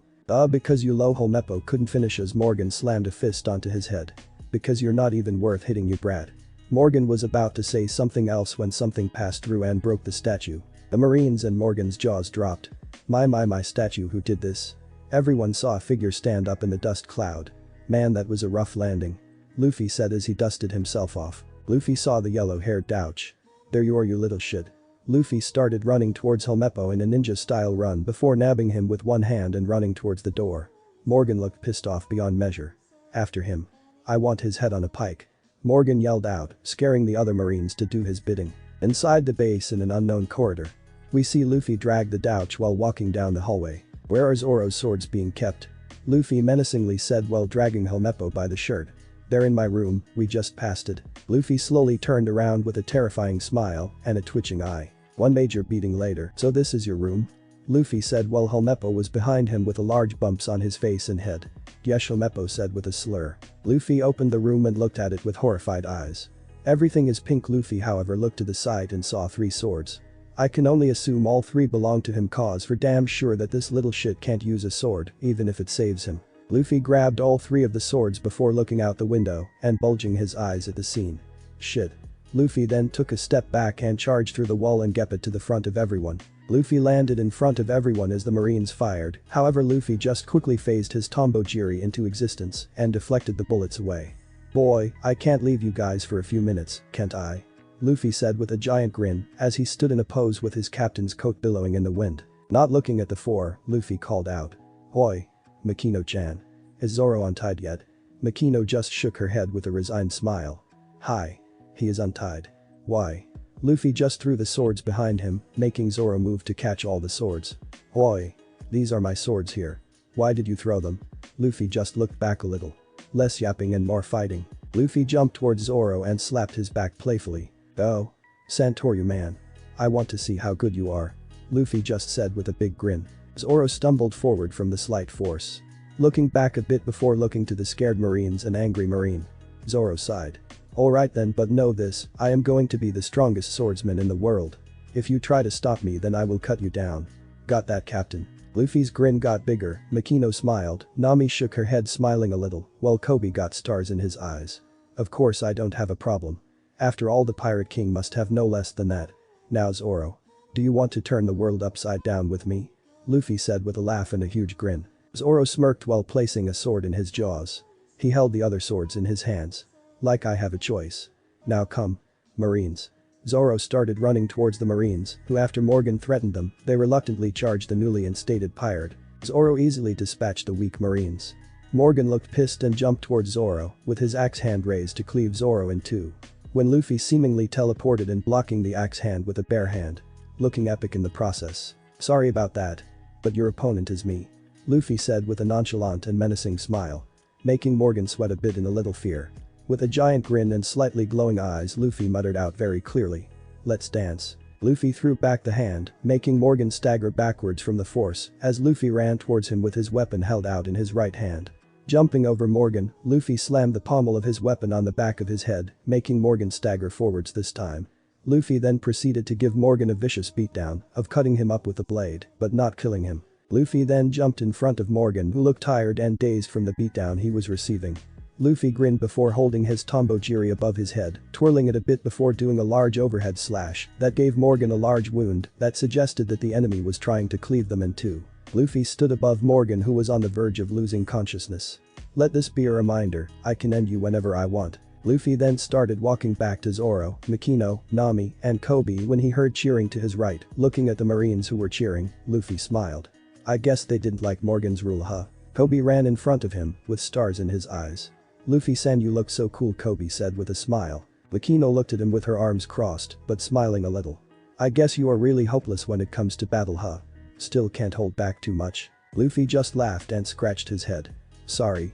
Because you low. Helmeppo couldn't finish as Morgan slammed a fist onto his head. Because you're not even worth hitting, you brat. Morgan was about to say something else when something passed through and broke the statue. The marines and Morgan's jaws dropped. My statue, who did this? Everyone saw a figure stand up in the dust cloud. Man, that was a rough landing. Luffy said as he dusted himself off. Luffy saw the yellow-haired douche. There you are, you little shit. Luffy started running towards Helmeppo in a ninja-style run before nabbing him with one hand and running towards the door. Morgan looked pissed off beyond measure. After him. I want his head on a pike. Morgan yelled out, scaring the other marines to do his bidding. Inside the base in an unknown corridor. We see Luffy drag the douche while walking down the hallway. Where are Zoro's swords being kept? Luffy menacingly said while dragging Helmeppo by the shirt. They're in my room, we just passed it. Luffy slowly turned around with a terrifying smile and a twitching eye. 1 major beating later. So this is your room? Luffy said while Helmeppo was behind him with a large bumps on his face and head. Yes, Helmeppo said with a slur. Luffy opened the room and looked at it with horrified eyes. Everything is pink. Luffy however looked to the side and saw 3 swords. I can only assume all 3 belong to him, cause for damn sure that this little shit can't use a sword even if it saves him. Luffy grabbed all 3 of the swords before looking out the window and bulging his eyes at the scene. Shit. Luffy then took a step back and charged through the wall and geped to the front of everyone. Luffy landed in front of everyone as the marines fired, however Luffy just quickly phased his Tombojiri into existence and deflected the bullets away. Boy, I can't leave you guys for a few minutes, can't I? Luffy said with a giant grin as he stood in a pose with his captain's coat billowing in the wind. Not looking at the 4, Luffy called out. Oi. Makino-chan. Is Zoro untied yet? Makino just shook her head with a resigned smile. Hi. He is untied. Why? Luffy just threw the swords behind him, making Zoro move to catch all the swords. Oi. These are my swords here. Why did you throw them? Luffy just looked back a little. Less yapping and more fighting. Luffy jumped towards Zoro and slapped his back playfully. Oh. Santoryu man. I want to see how good you are. Luffy just said with a big grin. Zoro stumbled forward from the slight force. Looking back a bit before looking to the scared marines and angry marine. Zoro sighed. Alright then, but know this, I am going to be the strongest swordsman in the world. If you try to stop me then I will cut you down. Got that, Captain? Luffy's grin got bigger, Makino smiled, Nami shook her head smiling a little, while Kobe got stars in his eyes. Of course I don't have a problem. After all, the Pirate King must have no less than that. Now Zoro. Do you want to turn the world upside down with me? Luffy said with a laugh and a huge grin. Zoro smirked while placing a sword in his jaws. He held the other swords in his hands. Like I have a choice. Now come. Marines. Zoro started running towards the Marines, who after Morgan threatened them, they reluctantly charged the newly instated pirate. Zoro easily dispatched the weak Marines. Morgan looked pissed and jumped towards Zoro, with his axe hand raised to cleave Zoro in two. When Luffy seemingly teleported and blocking the axe hand with a bare hand. Looking epic in the process. Sorry about that. But your opponent is me. Luffy said with a nonchalant and menacing smile. Making Morgan sweat a bit in a little fear. With a giant grin and slightly glowing eyes, Luffy muttered out very clearly. Let's dance. Luffy threw back the hand, making Morgan stagger backwards from the force as Luffy ran towards him with his weapon held out in his right hand. Jumping over Morgan, Luffy slammed the pommel of his weapon on the back of his head, making Morgan stagger forwards this time. Luffy then proceeded to give Morgan a vicious beatdown of cutting him up with the blade, but not killing him. Luffy then jumped in front of Morgan, who looked tired and dazed from the beatdown he was receiving. Luffy grinned before holding his Tombojiri above his head, twirling it a bit before doing a large overhead slash that gave Morgan a large wound that suggested that the enemy was trying to cleave them in two. Luffy stood above Morgan, who was on the verge of losing consciousness. Let this be a reminder, I can end you whenever I want. Luffy then started walking back to Zoro, Makino, Nami, and Kobe when he heard cheering to his right. Looking at the Marines who were cheering, Luffy smiled. I guess they didn't like Morgan's rule, huh? Kobe ran in front of him, with stars in his eyes. Luffy-san, you look so cool, Kobe said with a smile. Makino looked at him with her arms crossed, but smiling a little. I guess you are really hopeless when it comes to battle, huh? Still can't hold back too much? Luffy just laughed and scratched his head. Sorry.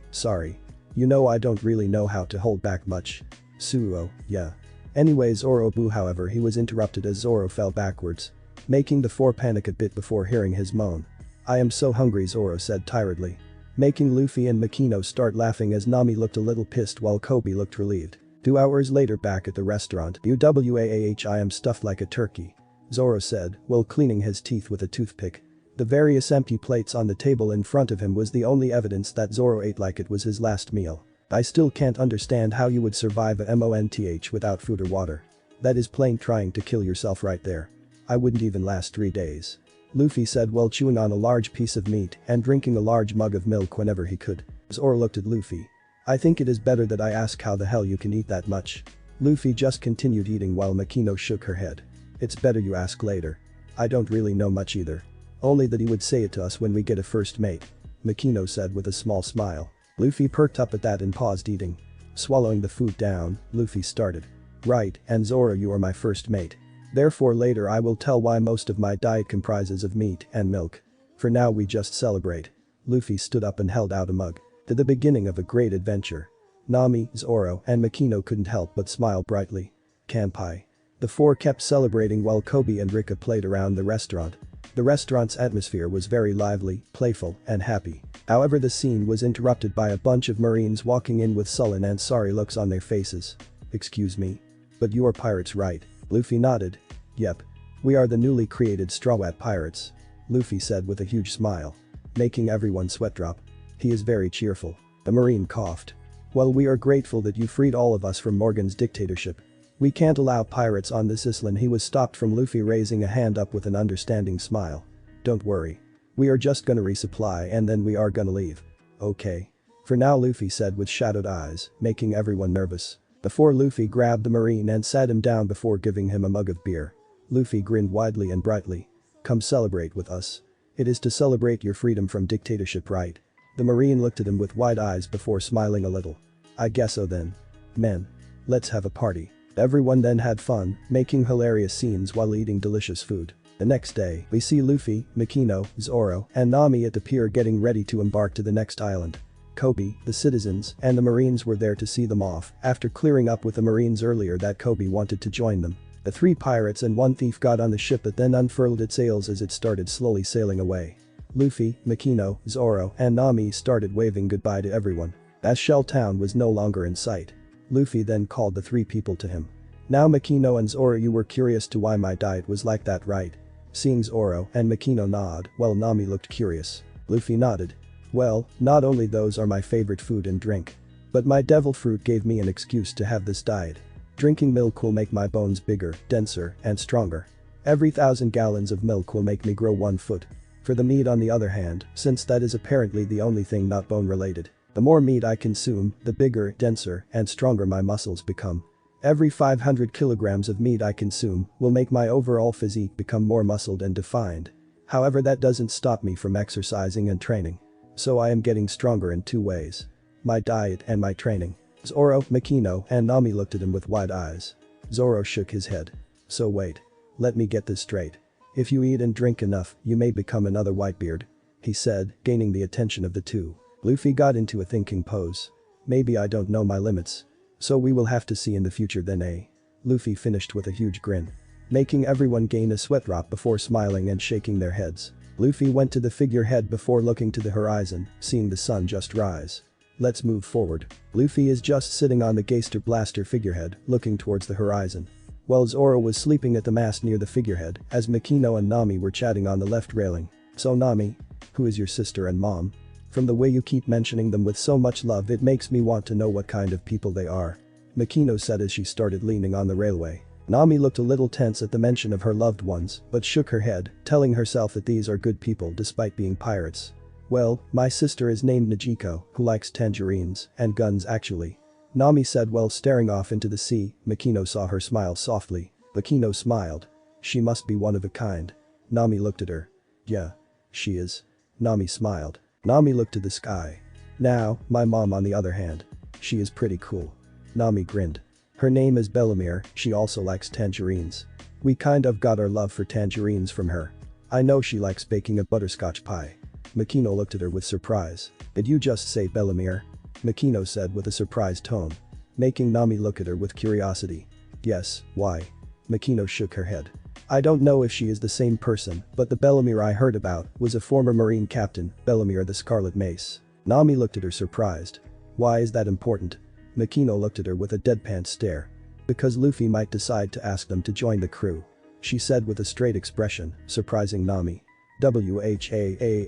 You know I don't really know how to hold back much. Suo, yeah. Anyways, Zoro however he was interrupted as Zoro fell backwards. Making the four panic a bit before hearing his moan. I am so hungry, Zoro said tiredly. Making Luffy and Makino start laughing as Nami looked a little pissed while Kobe looked relieved. 2 hours later back at the restaurant, UWAAH I am stuffed like a turkey. Zoro said, while cleaning his teeth with a toothpick. The various empty plates on the table in front of him was the only evidence that Zoro ate like it was his last meal. I still can't understand how you would survive a month without food or water. That is plain trying to kill yourself right there. I wouldn't even last 3 days. Luffy said while chewing on a large piece of meat and drinking a large mug of milk whenever he could. Zoro looked at Luffy. I think it is better that I ask how the hell you can eat that much. Luffy just continued eating while Makino shook her head. It's better you ask later. I don't really know much either. Only that he would say it to us when we get a first mate. Makino said with a small smile. Luffy perked up at that and paused eating. Swallowing the food down, Luffy started. Right, and Zoro, you are my first mate. Therefore later I will tell why most of my diet comprises of meat and milk. For now we just celebrate. Luffy stood up and held out a mug. To the beginning of a great adventure. Nami, Zoro, and Makino couldn't help but smile brightly. Kanpai. The four kept celebrating while Kobe and Rika played around the restaurant. The restaurant's atmosphere was very lively, playful, and happy. However, the scene was interrupted by a bunch of Marines walking in with sullen and sorry looks on their faces. Excuse me? But you are pirates, right? Luffy nodded. Yep. We are the newly created Straw Hat Pirates. Luffy said with a huge smile. Making everyone sweat drop. He is very cheerful. The Marine coughed. Well, we are grateful that you freed all of us from Morgan's dictatorship. We can't allow pirates on this island. He was stopped from Luffy raising a hand up with an understanding smile. Don't worry. We are just gonna resupply and then we are gonna leave. Okay. For now, Luffy said with shadowed eyes, making everyone nervous. Before Luffy grabbed the Marine and sat him down before giving him a mug of beer. Luffy grinned widely and brightly. Come celebrate with us. It is to celebrate your freedom from dictatorship, right? The Marine looked at him with wide eyes before smiling a little. I guess so then. Men. Let's have a party. Everyone then had fun, making hilarious scenes while eating delicious food. The next day, we see Luffy, Makino, Zoro, and Nami at the pier getting ready to embark to the next island. Kobe, the citizens, and the Marines were there to see them off after clearing up with the Marines earlier that Kobe wanted to join them. The 3 pirates and 1 thief got on the ship that then unfurled its sails as it started slowly sailing away. Luffy, Makino, Zoro, and Nami started waving goodbye to everyone. As Shell Town was no longer in sight. Luffy then called the 3 people to him. Now Makino and Zoro, you were curious to why my diet was like that, right? Seeing Zoro and Makino nod while Nami looked curious. Luffy nodded. Well, not only those are my favorite food and drink. But my devil fruit gave me an excuse to have this diet. Drinking milk will make my bones bigger, denser, and stronger. Every 1,000 gallons of milk will make me grow 1 foot. For the meat on the other hand, since that is apparently the only thing not bone related. The more meat I consume, the bigger, denser, and stronger my muscles become. Every 500 kilograms of meat I consume will make my overall physique become more muscled and defined. However, that doesn't stop me from exercising and training. So I am getting stronger in two ways. My diet and my training. Zoro, Makino, and Nami looked at him with wide eyes. Zoro shook his head. So wait. Let me get this straight. If you eat and drink enough, you may become another Whitebeard, he said, gaining the attention of the two. Luffy got into a thinking pose. Maybe I don't know my limits. So we will have to see in the future then, eh? Luffy finished with a huge grin. Making everyone gain a sweat drop before smiling and shaking their heads. Luffy went to the figurehead before looking to the horizon, seeing the sun just rise. Let's move forward. Luffy is just sitting on the Geister Blaster figurehead, looking towards the horizon. While Zoro was sleeping at the mast near the figurehead, as Makino and Nami were chatting on the left railing. So Nami, who is your sister and mom? From the way you keep mentioning them with so much love, it makes me want to know what kind of people they are. Makino said as she started leaning on the railway. Nami looked a little tense at the mention of her loved ones, but shook her head, telling herself that these are good people despite being pirates. Well, my sister is named Najiko, who likes tangerines and guns actually. Nami said while staring off into the sea. Makino saw her smile softly. Makino smiled. She must be one of a kind. Nami looked at her. Yeah. She is. Nami smiled. Nami looked to the sky. Now, my mom on the other hand. She is pretty cool. Nami grinned. Her name is Bellamere, she also likes tangerines. We kind of got our love for tangerines from her. I know she likes baking a butterscotch pie. Makino looked at her with surprise. Did you just say Bellamere? Makino said with a surprised tone. Making Nami look at her with curiosity. Yes, why? Makino shook her head. I don't know if she is the same person, but the Bellamere I heard about was a former Marine captain, Bellamere the Scarlet Mace. Nami looked at her surprised. Why is that important? Makino looked at her with a deadpan stare. Because Luffy might decide to ask them to join the crew. She said with a straight expression, surprising Nami. Whaaaaaat.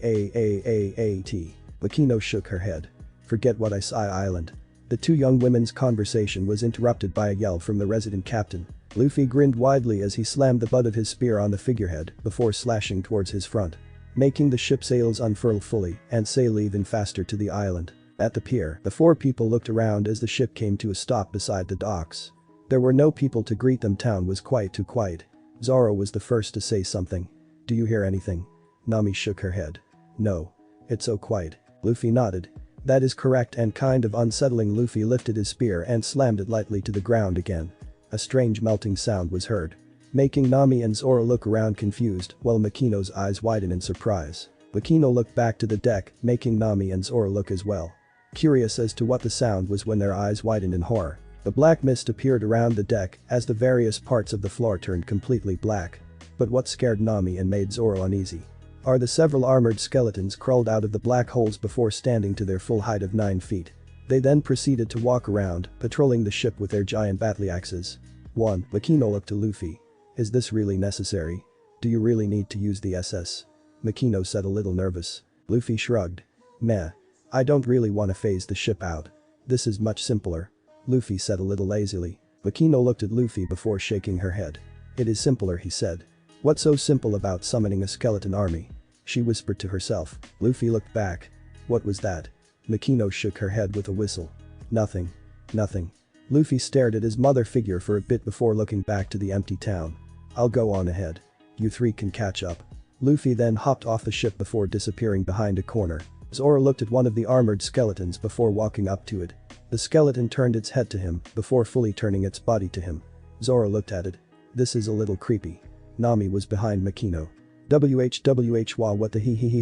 Makino shook her head. Forget what I said, Island. The two young women's conversation was interrupted by a yell from the resident captain. Luffy grinned widely as he slammed the butt of his spear on the figurehead before slashing towards his front. Making the ship's sails unfurl fully and sail even faster to the island. At the pier, the four people looked around as the ship came to a stop beside the docks. There were no people to greet them. Town was quite too quiet. Zoro was the first to say something. Do you hear anything? Nami shook her head. No. It's so quiet. Luffy nodded. That is correct and kind of unsettling. Luffy lifted his spear and slammed it lightly to the ground again. A strange melting sound was heard. Making Nami and Zoro look around confused while Makino's eyes widened in surprise. Makino looked back to the deck, making Nami and Zoro look as well. Curious as to what the sound was when their eyes widened in horror. The black mist appeared around the deck as the various parts of the floor turned completely black. But what scared Nami and made Zoro uneasy are the several armored skeletons crawled out of the black holes before standing to their full height of 9 feet. They then proceeded to walk around, patrolling the ship with their giant battle axes. 1. Makino looked to Luffy. Is this really necessary? Do you really need to use the SS? Makino said a little nervous. Luffy shrugged. Meh. I don't really want to phase the ship out. This is much simpler. Luffy said a little lazily. Makino looked at Luffy before shaking her head. It is simpler, he said. What's so simple about summoning a skeleton army? She whispered to herself. Luffy looked back. What was that? Makino shook her head with a whistle. Nothing. Nothing. Luffy stared at his mother figure for a bit before looking back to the empty town. I'll go on ahead. You three can catch up. Luffy then hopped off the ship before disappearing behind a corner. Zoro looked at one of the armored skeletons before walking up to it. The skeleton turned its head to him before fully turning its body to him. Zoro looked at it. This is a little creepy. Nami was behind Makino. What the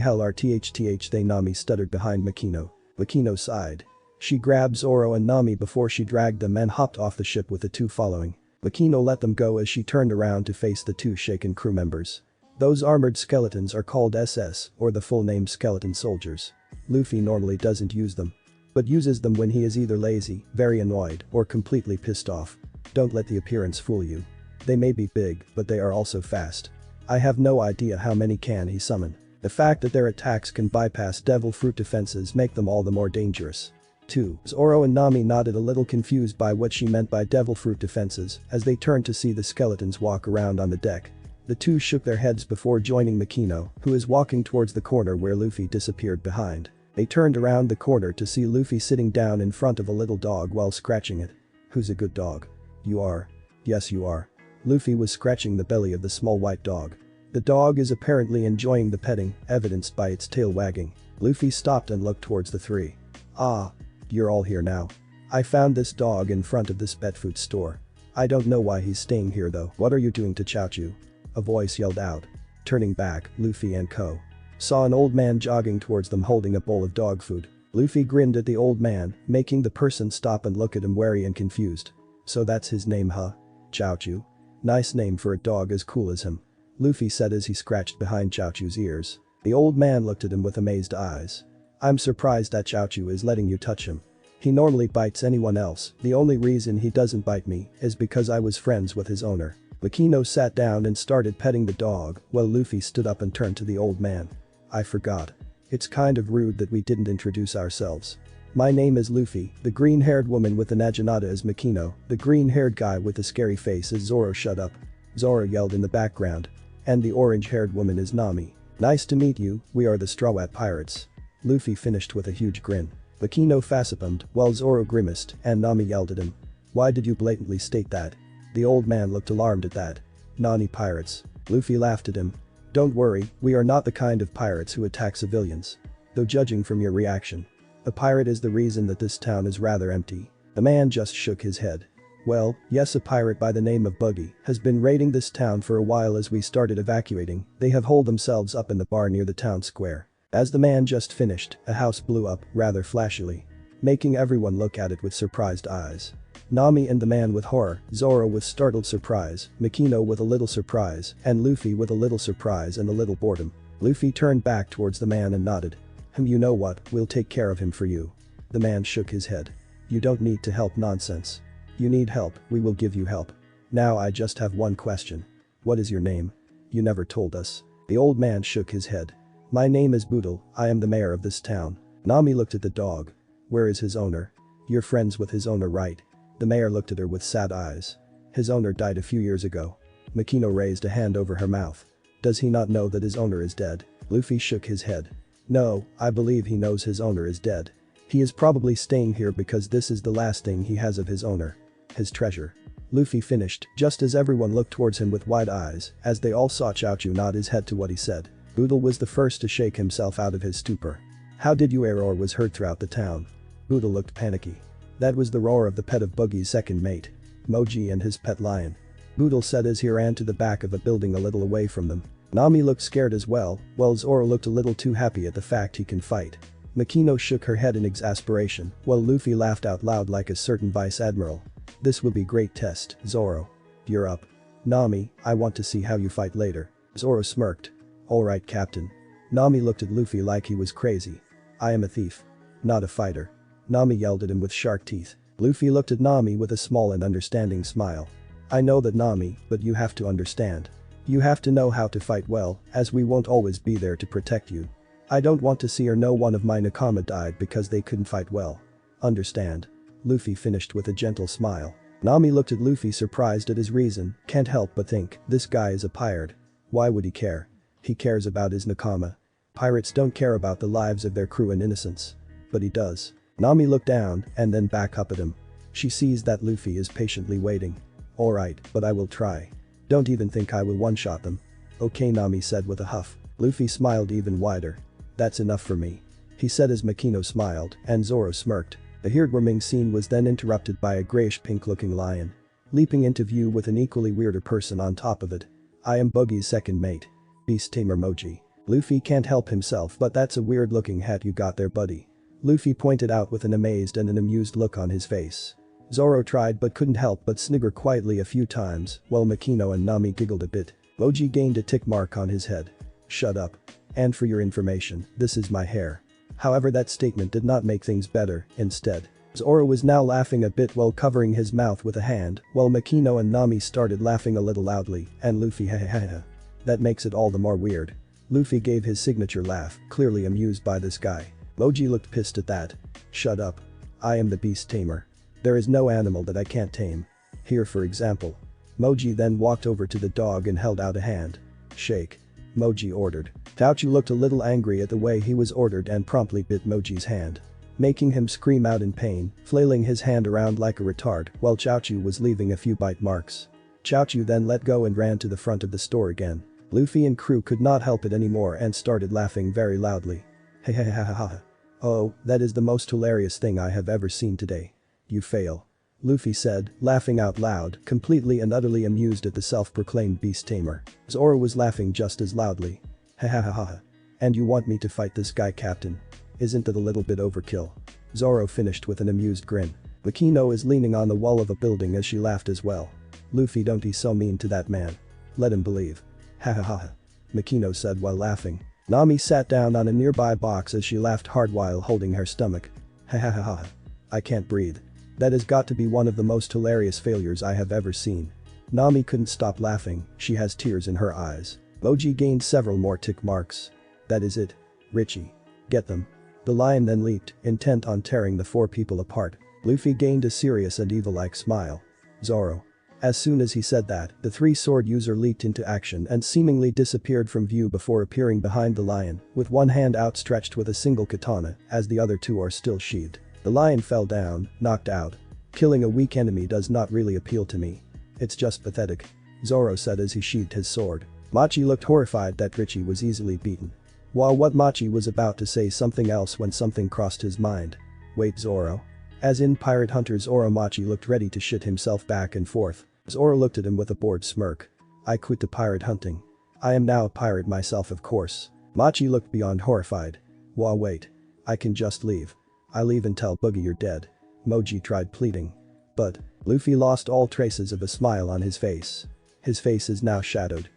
hell are they? Nami stuttered behind Makino. Makino sighed. She grabbed Zoro and Nami before she dragged them and hopped off the ship with the two following. Makino let them go as she turned around to face the two shaken crew members. Those armored skeletons are called SS, or the full name Skeleton Soldiers. Luffy normally doesn't use them. But uses them when he is either lazy, very annoyed, or completely pissed off. Don't let the appearance fool you. They may be big, but they are also fast. I have no idea how many can he summon. The fact that their attacks can bypass devil fruit defenses make them all the more dangerous. 2. Zoro and Nami nodded, a little confused by what she meant by devil fruit defenses as they turned to see the skeletons walk around on the deck. The two shook their heads before joining Makino, who is walking towards the corner where Luffy disappeared behind. They turned around the corner to see Luffy sitting down in front of a little dog while scratching it. Who's a good dog? You are. Yes you are. Luffy was scratching the belly of the small white dog. The dog is apparently enjoying the petting, evidenced by its tail wagging. Luffy stopped and looked towards the three. Ah. You're all here now. I found this dog in front of this pet food store. I don't know why he's staying here though. What are you doing to Chaochu? A voice yelled out. Turning back, Luffy and Co. saw an old man jogging towards them holding a bowl of dog food. Luffy grinned at the old man, making the person stop and look at him wary and confused. So that's his name huh? Chaochu? Nice name for a dog as cool as him. Luffy said as he scratched behind Chaochu's ears. The old man looked at him with amazed eyes. I'm surprised that Chaochu is letting you touch him. He normally bites anyone else, the only reason he doesn't bite me is because I was friends with his owner. Makino sat down and started petting the dog while Luffy stood up and turned to the old man. I forgot. It's kind of rude that we didn't introduce ourselves. My name is Luffy, the green-haired woman with the Naginata is Makino, the green-haired guy with the scary face is Zoro. Shut up. Zoro yelled in the background. And the orange-haired woman is Nami. Nice to meet you, we are the Straw Hat Pirates. Luffy finished with a huge grin. Makino facepalmed while Zoro grimaced and Nami yelled at him. Why did you blatantly state that? The old man looked alarmed at that. Nani pirates. Luffy laughed at him. Don't worry, we are not the kind of pirates who attack civilians. Though judging from your reaction. A pirate is the reason that this town is rather empty. The man just shook his head. Well, yes, a pirate by the name of Buggy has been raiding this town for a while. As we started evacuating, they have holed themselves up in the bar near the town square. As the man just finished, a house blew up rather flashily, making everyone look at it with surprised eyes. Nami and the man with horror, Zoro with startled surprise, Makino with a little surprise, and Luffy with a little surprise and a little boredom. Luffy turned back towards the man and nodded. You know what, we'll take care of him for you. The man shook his head. You don't need to help nonsense. You need help, we will give you help. Now I just have one question. What is your name? You never told us. The old man shook his head. My name is Boodle, I am the mayor of this town. Nami looked at the dog. Where is his owner? You're friends with his owner, right? The mayor looked at her with sad eyes. His owner died a few years ago. Makino raised a hand over her mouth. Does he not know that his owner is dead? Luffy shook his head. No, I believe he knows his owner is dead. He is probably staying here because this is the last thing he has of his owner. His treasure. Luffy finished just as everyone looked towards him with wide eyes as they all saw Chaochu nod his head to what he said. Boodle was the first to shake himself out of his stupor. How did you roar was heard throughout the town. Boodle looked panicky. That was the roar of the pet of Buggy's second mate. Moji and his pet lion. Boodle said as he ran to the back of a building a little away from them. Nami looked scared as well, while Zoro looked a little too happy at the fact he can fight. Makino shook her head in exasperation, while Luffy laughed out loud like a certain vice admiral. This will be great test, Zoro. You're up. Nami, I want to see how you fight later. Zoro smirked. Alright Captain. Nami looked at Luffy like he was crazy. I am a thief. Not a fighter. Nami yelled at him with shark teeth. Luffy looked at Nami with a small and understanding smile. I know that Nami, but you have to understand. You have to know how to fight well, as we won't always be there to protect you. I don't want to see or know one of my Nakama died because they couldn't fight well. Understand? Luffy finished with a gentle smile. Nami looked at Luffy surprised at his reason, can't help but think, this guy is a pirate. Why would he care? He cares about his Nakama. Pirates don't care about the lives of their crew and innocence. But he does. Nami looked down and then back up at him. She sees that Luffy is patiently waiting. Alright, but I will try. Don't even think I will one-shot them. Okay, Nami said with a huff. Luffy smiled even wider. That's enough for me. He said as Makino smiled and Zoro smirked. The heartwarming scene was then interrupted by a grayish-pink looking lion. Leaping into view with an equally weirder person on top of it. I am Buggy's second mate. Beast Tamer Moji. Luffy can't help himself, but that's a weird looking hat you got there, buddy. Luffy pointed out with an amazed and an amused look on his face. Zoro tried but couldn't help but snigger quietly a few times, while Makino and Nami giggled a bit. Moji gained a tick mark on his head. Shut up. And for your information, this is my hair. However, that statement did not make things better, instead. Zoro was now laughing a bit while covering his mouth with a hand, while Makino and Nami started laughing a little loudly, and Luffy ha. That makes it all the more weird. Luffy gave his signature laugh, clearly amused by this guy. Moji looked pissed at that. Shut up. I am the Beast Tamer. There is no animal that I can't tame. Here for example. Moji then walked over to the dog and held out a hand. Shake. Moji ordered. Taochu looked a little angry at the way he was ordered and promptly bit Moji's hand, making him scream out in pain, flailing his hand around like a retard while Chaochu was leaving a few bite marks. Chaochu then let go and ran to the front of the store again. Luffy and crew could not help it anymore and started laughing very loudly. Hehehehe. Oh, that is the most hilarious thing I have ever seen today. You fail. Luffy said, laughing out loud, completely and utterly amused at the self-proclaimed beast tamer. Zoro was laughing just as loudly. Hahaha. And you want me to fight this guy, Captain? Isn't that a little bit overkill? Zoro finished with an amused grin. Makino is leaning on the wall of a building as she laughed as well. Luffy, don't be so mean to that man. Let him believe. Hahaha. Makino said while laughing. Nami sat down on a nearby box as she laughed hard while holding her stomach. Hahaha. I can't breathe. That has got to be one of the most hilarious failures I have ever seen. Nami couldn't stop laughing, she has tears in her eyes. Moji gained several more tick marks. That is it. Richie. Get them. The lion then leaped, intent on tearing the four people apart. Luffy gained a serious and evil-like smile. Zoro. As soon as he said that, the three-sword user leaped into action and seemingly disappeared from view before appearing behind the lion, with one hand outstretched with a single katana, as the other two are still sheathed. The lion fell down, knocked out. Killing a weak enemy does not really appeal to me. It's just pathetic. Zoro said as he sheathed his sword. Machi looked horrified that Richie was easily beaten. While Machi was about to say something else when something crossed his mind. Wait, Zoro? As in Pirate Hunter Zoro, Machi looked ready to shit himself back and forth. Zoro looked at him with a bored smirk. I quit the pirate hunting. I am now a pirate myself, of course. Machi looked beyond horrified. Wait. I can just leave. I leave and tell Buggy you're dead. Moji tried pleading. But, Luffy lost all traces of a smile on his face. His face is now shadowed.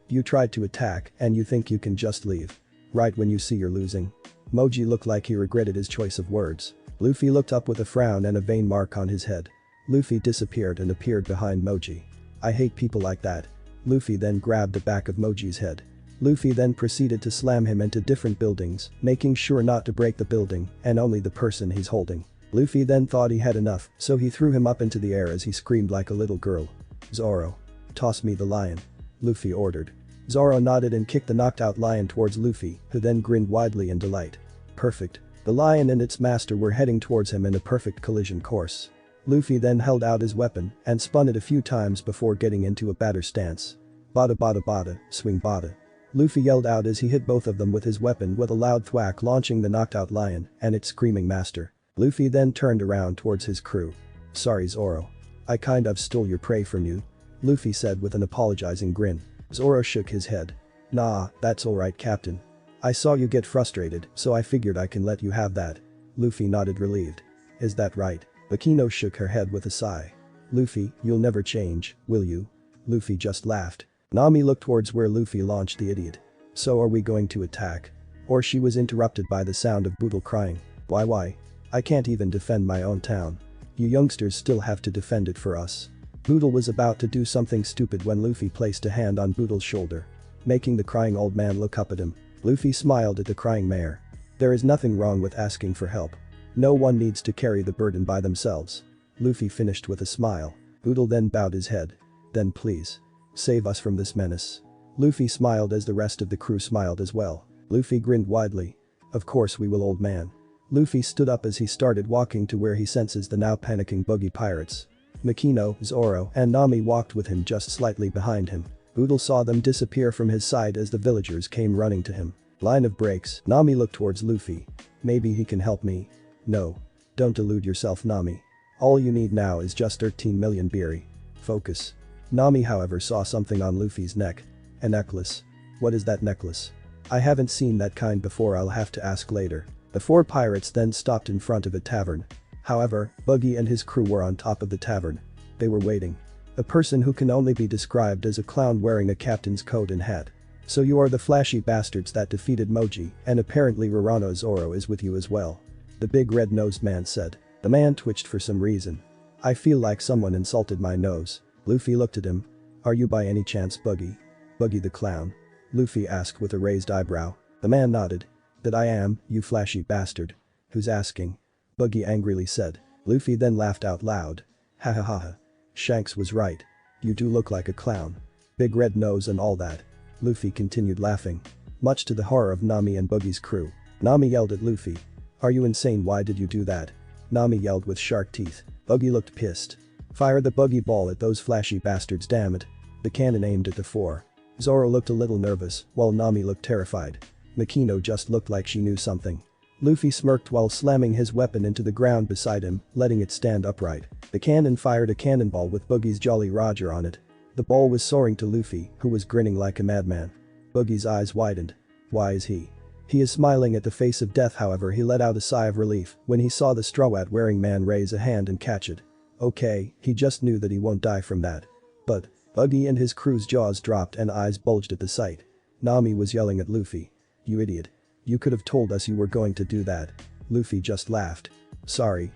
You tried to attack and you think you can just leave. Right when you see you're losing. Moji looked like he regretted his choice of words. Luffy looked up with a frown and a vein mark on his head. Luffy disappeared and appeared behind Moji. I hate people like that. Luffy then grabbed the back of Moji's head. Luffy then proceeded to slam him into different buildings, making sure not to break the building and only the person he's holding. Luffy then thought he had enough, so he threw him up into the air as he screamed like a little girl. Zoro. Toss me the lion. Luffy ordered. Zoro nodded and kicked the knocked out lion towards Luffy, who then grinned widely in delight. Perfect. The lion and its master were heading towards him in a perfect collision course. Luffy then held out his weapon and spun it a few times before getting into a batter stance. Bada bada bada, swing bada. Luffy yelled out as he hit both of them with his weapon with a loud thwack, launching the knocked out lion and its screaming master. Luffy then turned around towards his crew. Sorry, Zoro. I kind of stole your prey from you. Luffy said with an apologizing grin. Zoro shook his head. Nah, that's alright, Captain. I saw you get frustrated, so I figured I can let you have that. Luffy nodded relieved. Is that right? Makino shook her head with a sigh. Luffy, you'll never change, will you? Luffy just laughed. Nami looked towards where Luffy launched the idiot. So are we going to attack? Or she was interrupted by the sound of Boodle crying. Why? I can't even defend my own town. You youngsters still have to defend it for us. Boodle was about to do something stupid when Luffy placed a hand on Boodle's shoulder, making the crying old man look up at him. Luffy smiled at the crying mare. There is nothing wrong with asking for help. No one needs to carry the burden by themselves. Luffy finished with a smile. Boodle then bowed his head. Then please. Save us from this menace. Luffy smiled as the rest of the crew smiled as well. Luffy grinned widely. Of course we will, old man. Luffy stood up as he started walking to where he senses the now panicking Buggy pirates. Makino, Zoro, and Nami walked with him just slightly behind him. Boodle saw them disappear from his side as the villagers came running to him. Line of breaks, Nami looked towards Luffy. Maybe he can help me. No. Don't delude yourself, Nami. All you need now is just 13 million beery. Focus. Nami however saw something on Luffy's neck. A necklace. What is that necklace? I haven't seen that kind before, I'll have to ask later. The four pirates then stopped in front of a tavern. However, Buggy and his crew were on top of the tavern. They were waiting. A person who can only be described as a clown wearing a captain's coat and hat. So you are the flashy bastards that defeated Moji, and apparently Rorano Zoro is with you as well. The big red-nosed man said. The man twitched for some reason. I feel like someone insulted my nose. Luffy looked at him. Are you by any chance Buggy? Buggy the clown? Luffy asked with a raised eyebrow. The man nodded. That I am, you flashy bastard. Who's asking? Buggy angrily said. Luffy then laughed out loud. Ha ha ha ha. Shanks was right. You do look like a clown. Big red nose and all that. Luffy continued laughing. Much to the horror of Nami and Buggy's crew. Nami yelled at Luffy. "Are you insane? Why did you do that?" Nami yelled with shark teeth. Buggy looked pissed. "Fire the buggy ball at those flashy bastards, damn it." The cannon aimed at the four. Zoro looked a little nervous, while Nami looked terrified. Makino just looked like she knew something. Luffy smirked while slamming his weapon into the ground beside him, letting it stand upright. The cannon fired a cannonball with Buggy's Jolly Roger on it. The ball was soaring to Luffy, who was grinning like a madman. Buggy's eyes widened. Why is he? He is smiling at the face of death, however he let out a sigh of relief when he saw the straw hat wearing man raise a hand and catch it. Okay, he just knew that he won't die from that. But, Buggy and his crew's jaws dropped and eyes bulged at the sight. Nami was yelling at Luffy. "You idiot. You could have told us you were going to do that." Luffy just laughed. Sorry.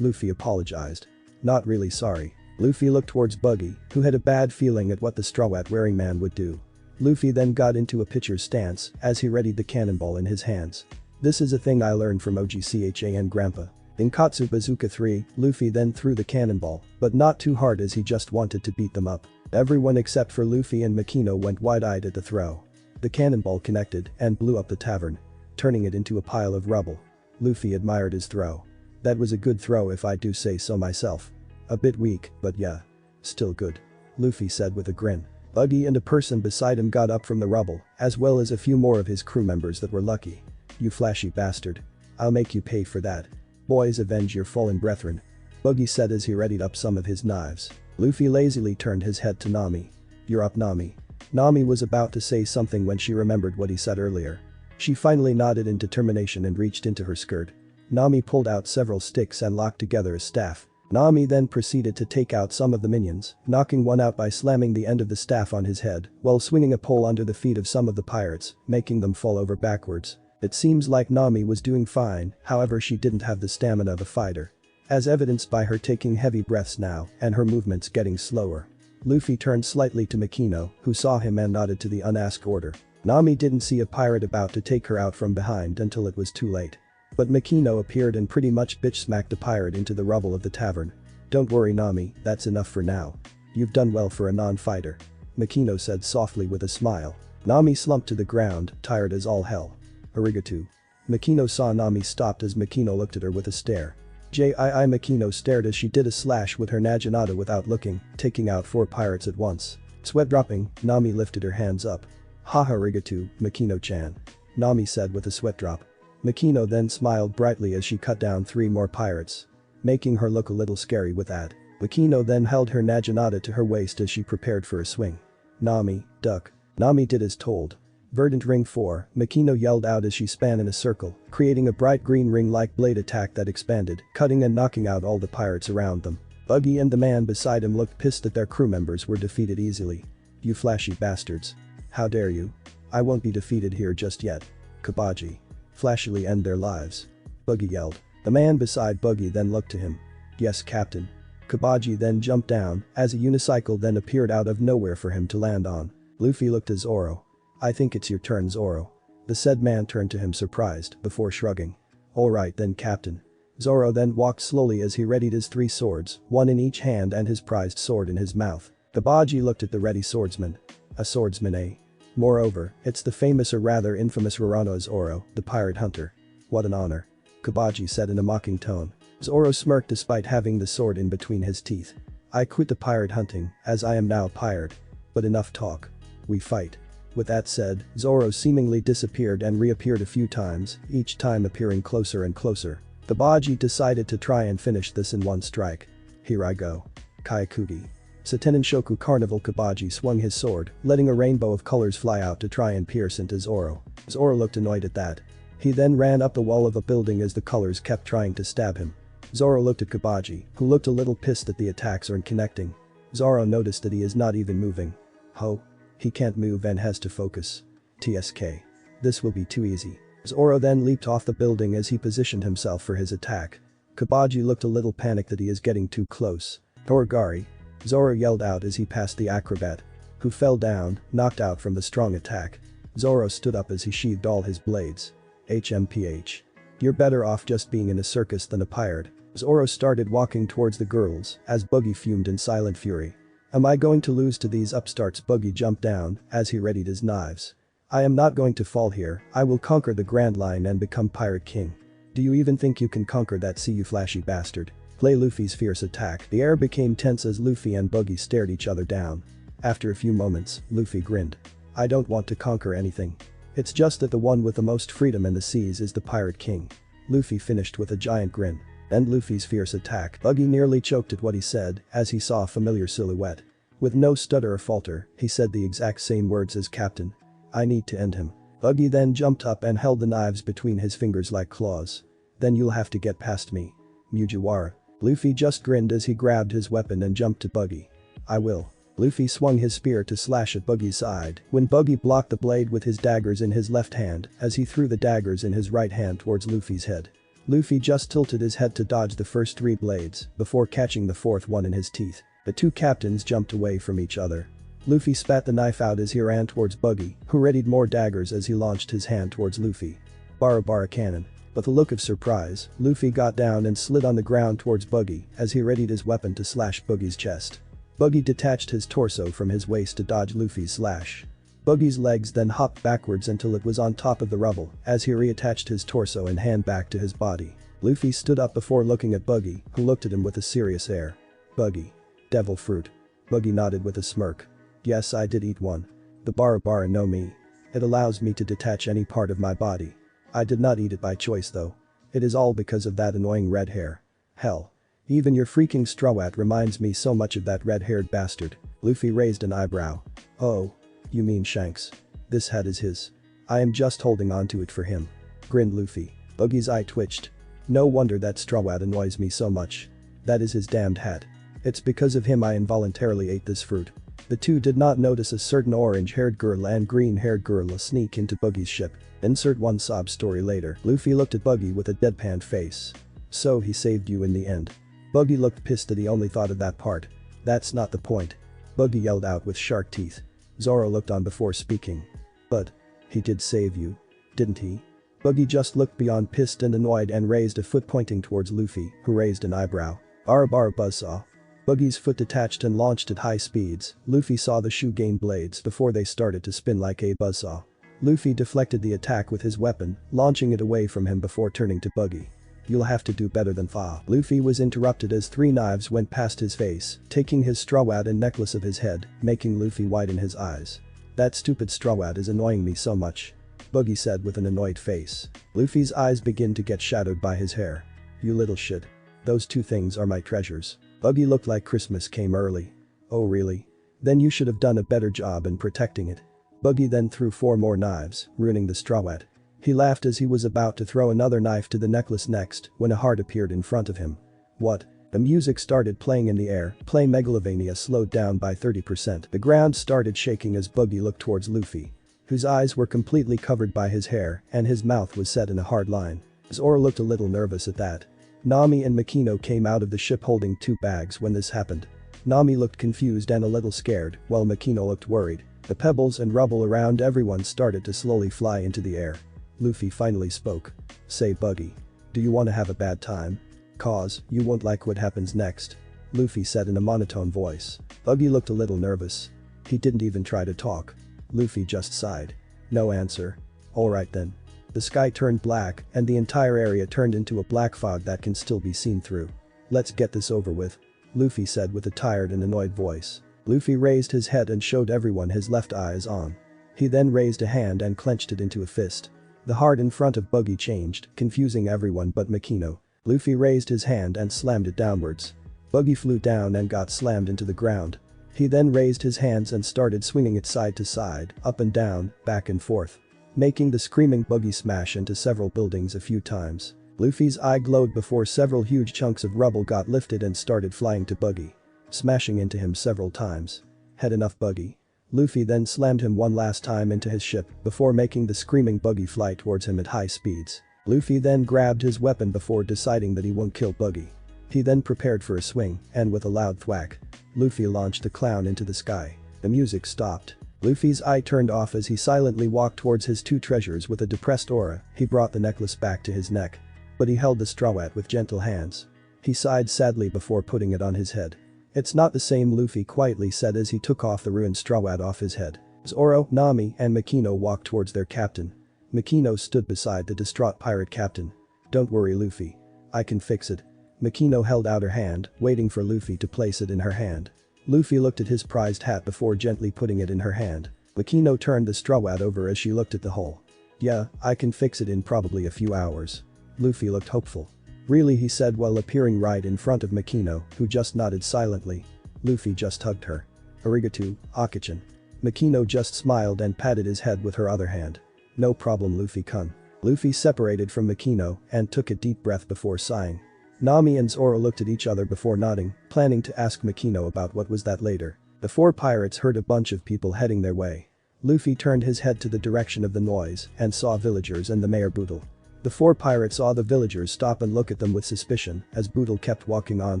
Luffy apologized. "Not really sorry." Luffy looked towards Buggy, who had a bad feeling at what the straw hat wearing man would do. Luffy then got into a pitcher's stance as he readied the cannonball in his hands. "This is a thing I learned from OGCHAN Grandpa." In Katsu Bazooka 3, Luffy then threw the cannonball, but not too hard as he just wanted to beat them up. Everyone except for Luffy and Makino went wide-eyed at the throw. The cannonball connected and blew up the tavern, turning it into a pile of rubble. Luffy admired his throw. "That was a good throw if I do say so myself. A bit weak, but yeah. Still good," Luffy said with a grin. Buggy and a person beside him got up from the rubble, as well as a few more of his crew members that were lucky. "You flashy bastard. I'll make you pay for that. Boys, avenge your fallen brethren," Buggy said as he readied up some of his knives. Luffy lazily turned his head to Nami. "You're up, Nami." Nami was about to say something when she remembered what he said earlier. She finally nodded in determination and reached into her skirt. Nami pulled out several sticks and locked together a staff. Nami then proceeded to take out some of the minions, knocking one out by slamming the end of the staff on his head while swinging a pole under the feet of some of the pirates, making them fall over backwards. It seems like Nami was doing fine, however she didn't have the stamina of a fighter. As evidenced by her taking heavy breaths now and her movements getting slower. Luffy turned slightly to Makino, who saw him and nodded to the unasked order. Nami didn't see a pirate about to take her out from behind until it was too late. But Makino appeared and pretty much bitch-smacked the pirate into the rubble of the tavern. "Don't worry, Nami, that's enough for now. You've done well for a non-fighter," Makino said softly with a smile. Nami slumped to the ground, tired as all hell. "Arigato." Makino saw Nami stopped as Makino looked at her with a stare. Makino stared as she did a slash with her naginata without looking, taking out 4 pirates at once. Sweat dropping, Nami lifted her hands up. "Haha, arigato, Makino-chan," Nami said with a sweat drop. Makino then smiled brightly as she cut down 3 more pirates, making her look a little scary with that. Makino then held her naginata to her waist as she prepared for a swing. "Nami, duck." Nami did as told. Verdant Ring 4, Makino yelled out as she span in a circle, creating a bright green ring-like blade attack that expanded, cutting and knocking out all the pirates around them. Buggy and the man beside him looked pissed that their crew members were defeated easily. "You flashy bastards. How dare you? I won't be defeated here just yet. Kabaji. Flashily end their lives," Buggy yelled. The man beside Buggy then looked to him. "Yes, Captain." Kabaji then jumped down as a unicycle then appeared out of nowhere for him to land on. Luffy looked at Zoro. "I think it's your turn, Zoro." The said man turned to him surprised before shrugging. "Alright then, Captain." Zoro then walked slowly as he readied his 3 swords, one in each hand and his prized sword in his mouth. Kabaji looked at the ready swordsman. "A swordsman, eh? Moreover, it's the famous or rather infamous Roronoa Zoro, the pirate hunter. What an honor," Kabaji said in a mocking tone. Zoro smirked despite having the sword in between his teeth. "I quit the pirate hunting, as I am now a pirate. But enough talk. We fight." With that said, Zoro seemingly disappeared and reappeared a few times, each time appearing closer and closer. Kabaji decided to try and finish this in one strike. "Here I go. Kaikugi." Satenin Shoku Carnival. Kabaji swung his sword, letting a rainbow of colors fly out to try and pierce into Zoro. Zoro looked annoyed at that. He then ran up the wall of a building as the colors kept trying to stab him. Zoro looked at Kabaji, who looked a little pissed that the attacks aren't connecting. Zoro noticed that he is not even moving. Ho. He can't move and has to focus. TSK. This will be too easy. Zoro then leaped off the building as he positioned himself for his attack. Kabaji looked a little panicked that he is getting too close. "Torigari." Zoro yelled out as he passed the acrobat, who fell down, knocked out from the strong attack. Zoro stood up as he sheathed all his blades. HMPH. "You're better off just being in a circus than a pirate." Zoro started walking towards the girls as Buggy fumed in silent fury. Am I going to lose to these upstarts? Buggy jumped down as he readied his knives. I am not going to fall here. I will conquer the Grandline and become Pirate King. Do you even think you can conquer that? See you flashy bastard. Play Luffy's fierce attack. The air became tense as Luffy and Buggy stared each other down. After a few moments, Luffy grinned. I don't want to conquer anything. It's just that the one with the most freedom in the seas is the Pirate King. Luffy finished with a giant grin. Then Luffy's fierce attack. Buggy nearly choked at what he said as he saw a familiar silhouette. With no stutter or falter, he said the exact same words as Captain. I need to end him. Buggy then jumped up and held the knives between his fingers like claws. Then you'll have to get past me. Mugiwara. Luffy just grinned as he grabbed his weapon and jumped to Buggy. I will. Luffy swung his spear to slash at Buggy's side when Buggy blocked the blade with his daggers in his left hand as he threw the daggers in his right hand towards Luffy's head. Luffy just tilted his head to dodge the first 3 blades before catching the 4th one in his teeth. The 2 captains jumped away from each other. Luffy spat the knife out as he ran towards Buggy, who readied more daggers as he launched his hand towards Luffy. Bara cannon. With a look of surprise, Luffy got down and slid on the ground towards Buggy as he readied his weapon to slash Buggy's chest. Buggy detached his torso from his waist to dodge Luffy's slash. Buggy's legs then hopped backwards until it was on top of the rubble as he reattached his torso and hand back to his body. Luffy stood up before looking at Buggy, who looked at him with a serious air. Buggy. Devil fruit. Buggy nodded with a smirk. Yes, I did eat one. The Bara know me. It allows me to detach any part of my body. I did not eat it by choice though. It is all because of that annoying red hair. Hell. Even your freaking Straw Hat reminds me so much of that red-haired bastard. Luffy raised an eyebrow. Oh. You mean Shanks. This hat is his. I am just holding on to it for him. Grinned Luffy. Buggy's eye twitched. No wonder that Straw Hat annoys me so much. That is his damned hat. It's because of him I involuntarily ate this fruit. The two did not notice a certain orange-haired girl and green-haired gorilla sneak into Buggy's ship. Insert one sob story later. Luffy looked at Buggy with a deadpan face. So he saved you in the end. Buggy looked pissed that he only thought of that part. That's not the point. Buggy yelled out with shark teeth. Zoro looked on before speaking. But. He did save you. Didn't he? Buggy just looked beyond pissed and annoyed and raised a foot pointing towards Luffy, who raised an eyebrow. Bara buzzsaw. Buggy's foot detached and launched at high speeds. Luffy saw the shoe gain blades before they started to spin like a buzzsaw. Luffy deflected the attack with his weapon, launching it away from him before turning to Buggy. You'll have to do better than fa. Luffy was interrupted as 3 knives went past his face, taking his straw hat and necklace of his head, making Luffy widen his eyes. That stupid straw hat is annoying me so much. Buggy said with an annoyed face. Luffy's eyes begin to get shadowed by his hair. You little shit. Those 2 things are my treasures. Buggy looked like Christmas came early. Oh really? Then you should have done a better job in protecting it. Buggy then threw 4 more knives, ruining the straw hat. He laughed as he was about to throw another knife to the necklace next when a heart appeared in front of him. What? The music started playing in the air. Play Megalovania slowed down by 30%. The ground started shaking as Buggy looked towards Luffy, whose eyes were completely covered by his hair and his mouth was set in a hard line. Zoro looked a little nervous at that. Nami and Makino came out of the ship holding 2 bags when this happened. Nami looked confused and a little scared, while Makino looked worried. The pebbles and rubble around everyone started to slowly fly into the air. Luffy finally spoke. Say Buggy. Do you want to have a bad time? Cause you won't like what happens next. Luffy said in a monotone voice. Buggy looked a little nervous. He didn't even try to talk. Luffy just sighed. No answer. Alright then. The sky turned black and the entire area turned into a black fog that can still be seen through. Let's get this over with. Luffy said with a tired and annoyed voice. Luffy raised his head and showed everyone his left eye is on. He then raised a hand and clenched it into a fist. The heart in front of Buggy changed, confusing everyone but Makino. Luffy raised his hand and slammed it downwards. Buggy flew down and got slammed into the ground. He then raised his hands and started swinging it side to side, up and down, back and forth, making the screaming Buggy smash into several buildings a few times. Luffy's eye glowed before several huge chunks of rubble got lifted and started flying to Buggy, smashing into him several times. Had enough Buggy. Luffy then slammed him one last time into his ship before making the screaming Buggy fly towards him at high speeds. Luffy then grabbed his weapon before deciding that he won't kill Buggy. He then prepared for a swing and with a loud thwack, Luffy launched the clown into the sky. The music stopped. Luffy's eye turned off as he silently walked towards his 2 treasures with a depressed aura. He brought the necklace back to his neck. But he held the straw hat with gentle hands. He sighed sadly before putting it on his head. It's not the same, Luffy quietly said as he took off the ruined straw hat off his head. Zoro, Nami and Makino walked towards their captain. Makino stood beside the distraught pirate captain. Don't worry, Luffy. I can fix it. Makino held out her hand, waiting for Luffy to place it in her hand. Luffy looked at his prized hat before gently putting it in her hand. Makino turned the straw hat over as she looked at the hole. Yeah, I can fix it in probably a few hours. Luffy looked hopeful. Really, he said while appearing right in front of Makino, who just nodded silently. Luffy just hugged her. Arigato, Akachan. Makino just smiled and patted his head with her other hand. No problem, Luffy-kun. Luffy separated from Makino and took a deep breath before sighing. Nami and Zoro looked at each other before nodding, planning to ask Makino about what was that later. The four pirates heard a bunch of people heading their way. Luffy turned his head to the direction of the noise and saw villagers and the mayor Boodle. The four pirates saw the villagers stop and look at them with suspicion as Boodle kept walking on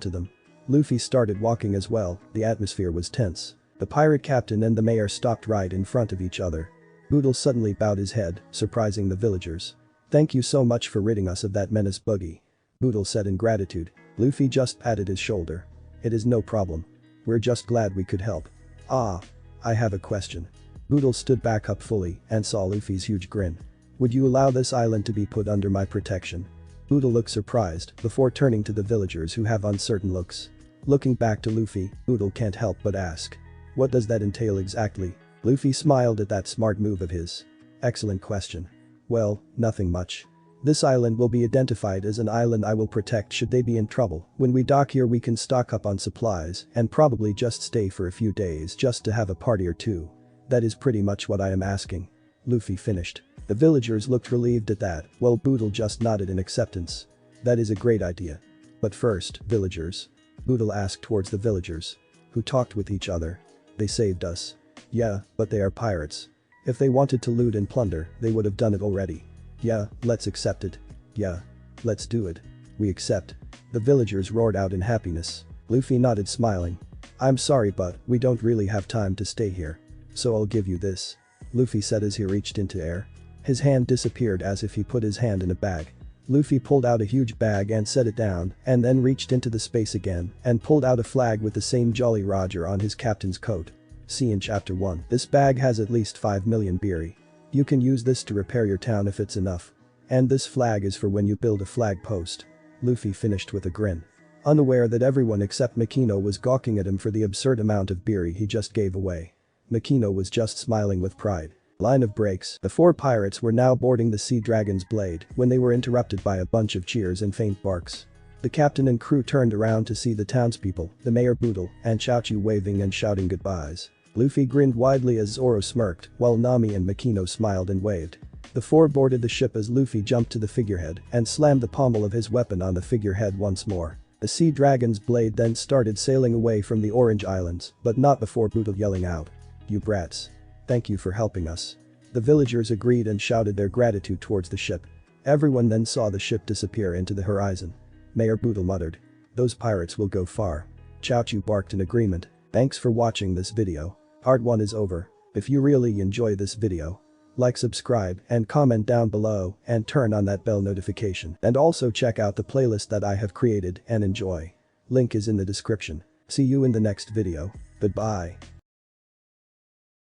to them. Luffy started walking as well, the atmosphere was tense. The pirate captain and the mayor stopped right in front of each other. Boodle suddenly bowed his head, surprising the villagers. Thank you so much for ridding us of that menace, Buggy. Boodle said in gratitude. Luffy just patted his shoulder. It is no problem. We're just glad we could help. Ah. I have a question. Boodle stood back up fully and saw Luffy's huge grin. Would you allow this island to be put under my protection? Boodle looked surprised before turning to the villagers who have uncertain looks. Looking back to Luffy, Boodle can't help but ask. What does that entail exactly? Luffy smiled at that smart move of his. Excellent question. Well, nothing much. This island will be identified as an island I will protect should they be in trouble. When we dock here we can stock up on supplies and probably just stay for a few days just to have a party or two. That is pretty much what I am asking. Luffy finished. The villagers looked relieved at that, while Boodle just nodded in acceptance. That is a great idea. But first, villagers. Boodle asked towards the villagers. Who talked with each other. They saved us. Yeah, but they are pirates. If they wanted to loot and plunder, they would have done it already. Yeah, let's accept it. Yeah. Let's do it. We accept. The villagers roared out in happiness. Luffy nodded smiling. I'm sorry but we don't really have time to stay here. So I'll give you this. Luffy said as he reached into air. His hand disappeared as if he put his hand in a bag. Luffy pulled out a huge bag and set it down and then reached into the space again and pulled out a flag with the same Jolly Roger on his captain's coat. See in chapter 1. This bag has at least 5 million beery. You can use this to repair your town if it's enough. And this flag is for when you build a flag post. Luffy finished with a grin. Unaware that everyone except Makino was gawking at him for the absurd amount of beery he just gave away. Makino was just smiling with pride. Line of breaks. The four pirates were now boarding the Sea Dragon's blade when they were interrupted by a bunch of cheers and faint barks. The captain and crew turned around to see the townspeople, the mayor Boodle, and Chaochu waving and shouting goodbyes. Luffy grinned widely as Zoro smirked, while Nami and Makino smiled and waved. The four boarded the ship as Luffy jumped to the figurehead and slammed the pommel of his weapon on the figurehead once more. The Sea Dragon's blade then started sailing away from the Orange Islands, but not before Boodle yelling out. You brats. Thank you for helping us. The villagers agreed and shouted their gratitude towards the ship. Everyone then saw the ship disappear into the horizon. Mayor Boodle muttered. Those pirates will go far. Chaochu barked in agreement. Thanks for watching this video. Part 1 is over. If you really enjoy this video, like, subscribe and comment down below and turn on that bell notification. And also check out the playlist that I have created and enjoy. Link is in the description. See you in the next video. Goodbye.